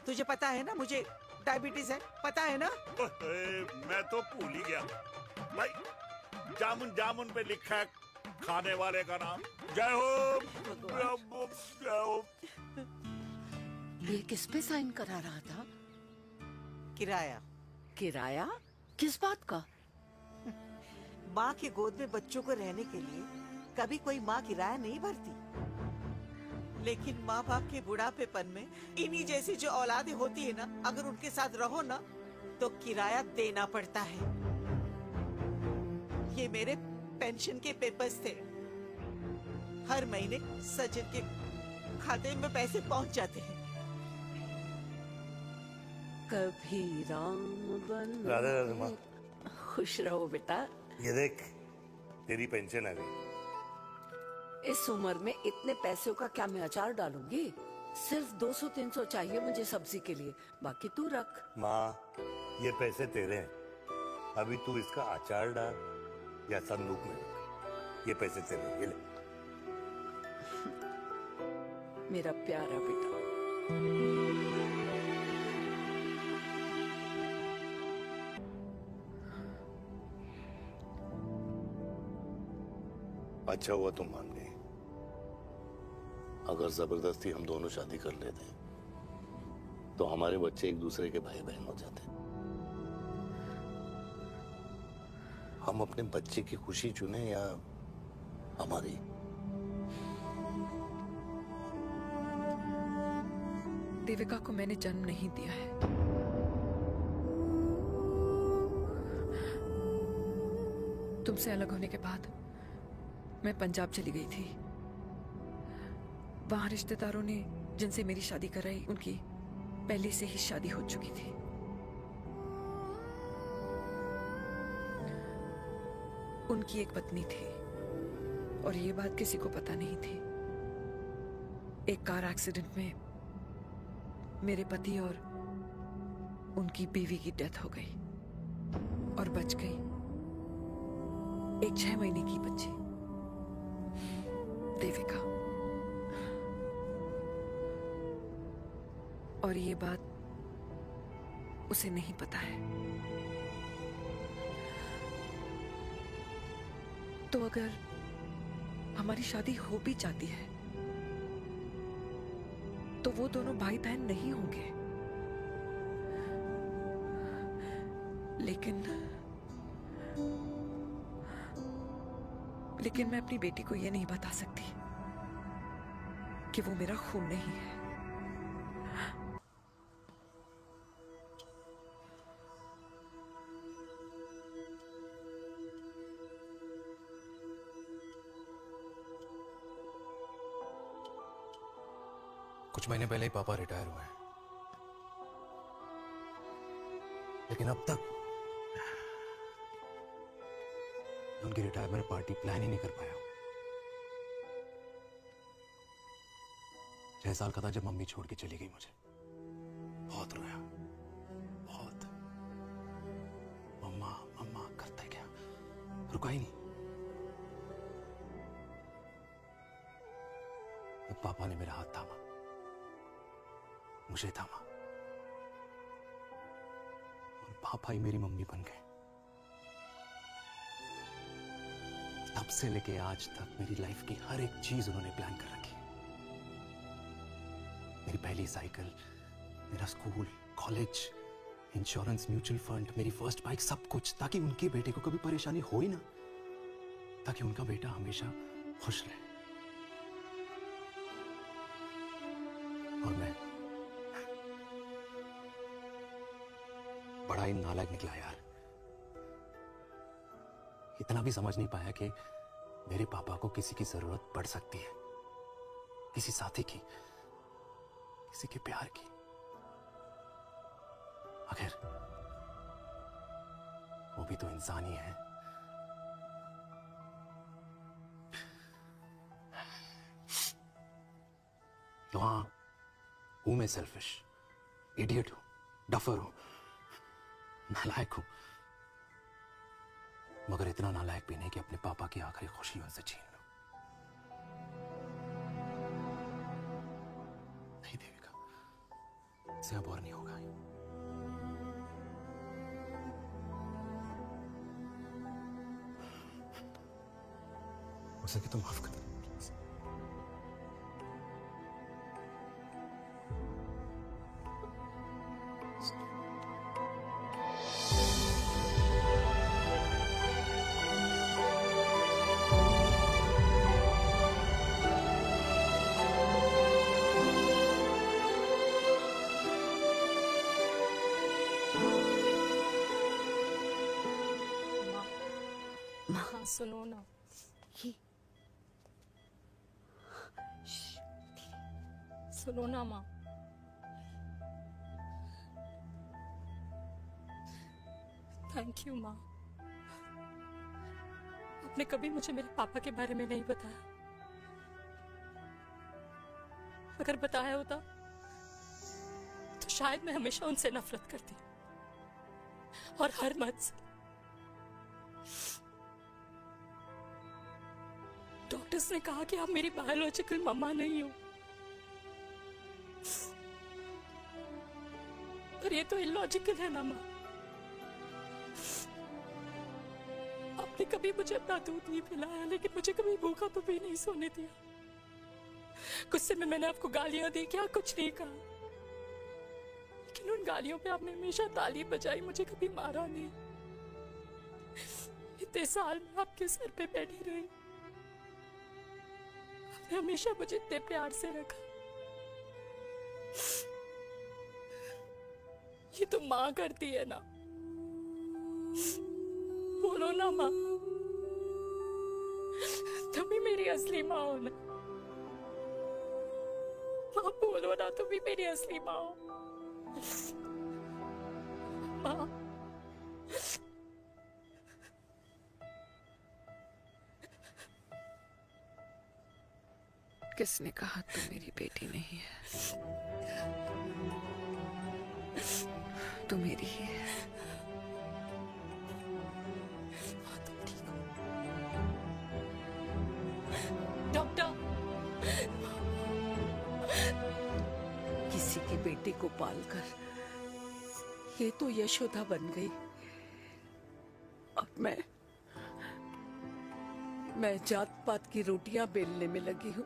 तुझे पता है ना मुझे डायबिटीज है, पता है ना? मैं तो भूल ही गया भाई। जामुन जामुन पे लिखा है खाने वाले का नाम। जय हो, जय हो। ये किस पे साइन करा रहा था? किराया। किराया? किस बात का? माँ की गोद में बच्चों को रहने के लिए कभी कोई माँ किराया नहीं भरती, लेकिन माँ बाप के बुढ़ापेपन में इन्हीं जैसी जो औलादें होती है ना, अगर उनके साथ रहो ना तो किराया देना पड़ता है। ये मेरे पेंशन के पेपर्स थे। हर महीने सचिन के खाते में पैसे पहुंच जाते हैं। कभी राम बन। राधे राधे माँ। खुश रहो बेटा। ये देख, तेरी पेंशन आ गई। इस उम्र में इतने पैसों का क्या मैं अचार डालूंगी? सिर्फ 200-300 चाहिए मुझे सब्जी के लिए, बाकी तू रख। माँ, ये पैसे तेरे हैं, अभी तू इसका अचार डाल या संदूक में रख। ये पैसे तेरे, ये ले। मेरा प्यारा बेटा। अच्छा हुआ तुम मान गई। अगर जबरदस्ती हम दोनों शादी कर लेते तो हमारे बच्चे एक दूसरे के भाई बहन हो जाते। हम अपने बच्चे की खुशी चुने या हमारी? देविका को मैंने जन्म नहीं दिया है। तुमसे अलग होने के बाद मैं पंजाब चली गई थी। वहां रिश्तेदारों ने जिनसे मेरी शादी कराई उनकी पहले से ही शादी हो चुकी थी। उनकी एक पत्नी थी और ये बात किसी को पता नहीं थी। एक कार एक्सीडेंट में मेरे पति और उनकी बीवी की डेथ हो गई और बच गई एक 6 महीने की बच्ची देविका। और ये बात उसे नहीं पता है। तो अगर हमारी शादी हो भी जाती है तो वो दोनों भाई बहन नहीं होंगे। लेकिन मैं अपनी बेटी को ये नहीं बता सकती कि वो मेरा खून नहीं है। कुछ महीने पहले ही पापा रिटायर हुए हैं, लेकिन अब तक उनकी रिटायरमेंट पार्टी प्लान ही नहीं कर पाया। 6 साल का था जब मम्मी छोड़ के चली गई मुझे। बहुत रोया, बहुत। मम्मा मम्मा करते क्या, रुका ही नहीं। पापा ने मेरा हाथ थामा, मुझे थामा, और पापा ही मेरी मम्मी बन गए। तब से लेके आज तक मेरी लाइफ की हर एक चीज उन्होंने प्लान कर रखी। मेरी पहली साइकिल, मेरा school, college, insurance, mutual fund, मेरी फर्स्ट बाइक, सब कुछ, ताकि उनके बेटे को कभी परेशानी हो ही ना, ताकि उनका बेटा हमेशा खुश रहे। और मैं बड़ा ही नालायक निकला यार। इतना भी समझ नहीं पाया कि मेरे पापा को किसी की जरूरत पड़ सकती है, किसी साथी की, किसी के प्यार की। आखिर वो भी तो इंसान ही है। तो हाँ, हूं मैं सेल्फिश, इडियट हूं, डफर हूं, नालायक हूं, मगर इतना नालायक भी नहीं कि अपने पापा की आखिरी खुशी उनसे छीन लूं। नहीं देविका, इससे अब और नहीं होगा। हो सके तो माफ कर दो प्लीज। हाँ, सुनो ना। सुनो ना माँ। थैंक यू माँ, आपने कभी मुझे मेरे पापा के बारे में नहीं बताया। अगर बताया होता तो शायद मैं हमेशा उनसे नफरत करती और हर मत से। तो डॉक्टर्स ने कहा कि आप मेरी बायोलॉजिकल मम्मा नहीं हो। पर ये तो इलॉजिकल है ना माँ। आपने कभी मुझे अपना दूध नहीं पिलाया, लेकिन मुझे कभी भूखा तो भी नहीं सोने दिया। गुस्से में मैंने आपको गालियां दी, क्या कुछ नहीं कहा, लेकिन उन गालियों पे आपने हमेशा ताली बजाई, मुझे कभी मारा नहीं। इतने साल में आपके सर पे बैठी रही, आपने हमेशा मुझे इतने प्यार से रखा। ये तो माँ करती है ना, बोलो ना माँ, तुम ही मेरी असली माँ हो ना। माँ बोलो ना, तुम ही मेरी असली माँ हो। माँ किसने कहा तू मेरी बेटी नहीं है? तू मेरी ही है। डॉक्टर, किसी की बेटी को पालकर ये तो यशोदा बन गई, और मैं जात पात की रोटियां बेलने में लगी हूँ।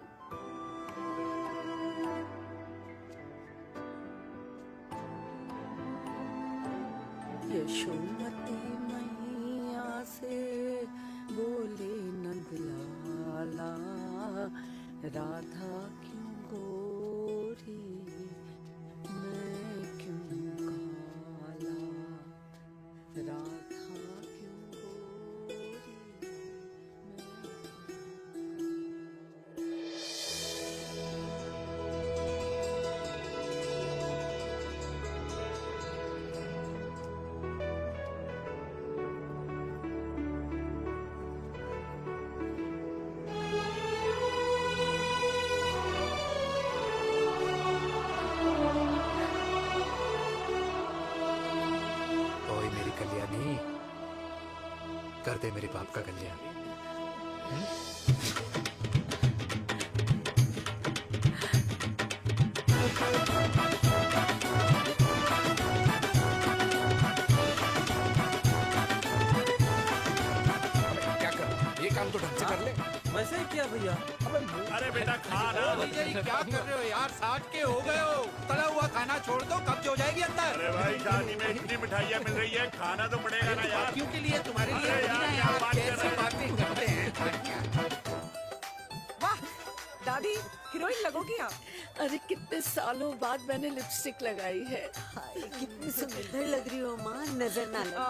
यशोमती मैया से बोले नंदलाला, राधा क्यों गोरी मैं क्यों काला, राधा क्यों गोरी। कर दे मेरे बाप का कल्याण। क्या कर, ये काम तो ढंग से कर ले। वैसे ही किया भैया। अरे बेटा खा ना। क्या कर रहे हो यार, 60 के हो गए हो, तला हुआ खाना छोड़ दो, कब्ज हो जाएगी अंदर। अरे भाई शादी में इतनी मिठाइयाँ मिल रही है, खाना तो पड़ेगा ना यार। क्यों के लिए तुम्हारे लिए यार कैसे बातें करते हैं। वाह दादी, हीरोइन लगोगी आप। अरे कितने सालों बाद मैंने लिपस्टिक लगाई है। हाय कितनी सुंदर लग रही हो माँ, नजर ना लगे।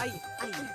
आइए आइए।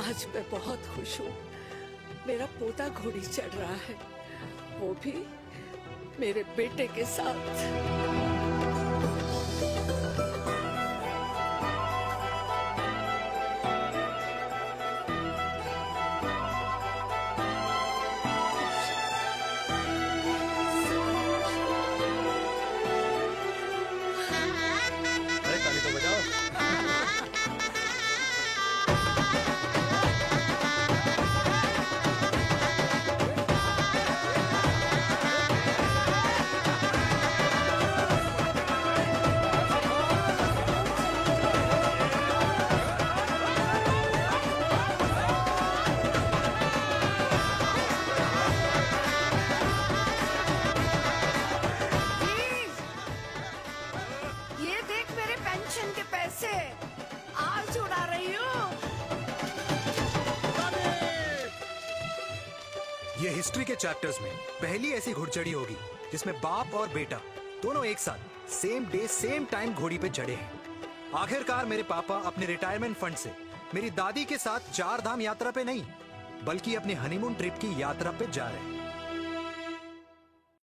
आज मैं बहुत खुश हूँ। मेरा पोता घोड़ी चढ़ रहा है, वो भी मेरे बेटे के साथ। ताली तो बजाओ। ये हिस्ट्री के चैप्टर्स में पहली ऐसी घुड़चढ़ी होगी जिसमें बाप और बेटा दोनों एक साथ सेम डे सेम टाइम घोड़ी पे चढ़े हैं। आखिरकार मेरे पापा अपने रिटायरमेंट फंड से मेरी दादी के साथ 4 धाम यात्रा पे नहीं बल्कि अपने हनीमून ट्रिप की यात्रा पे जा रहे हैं।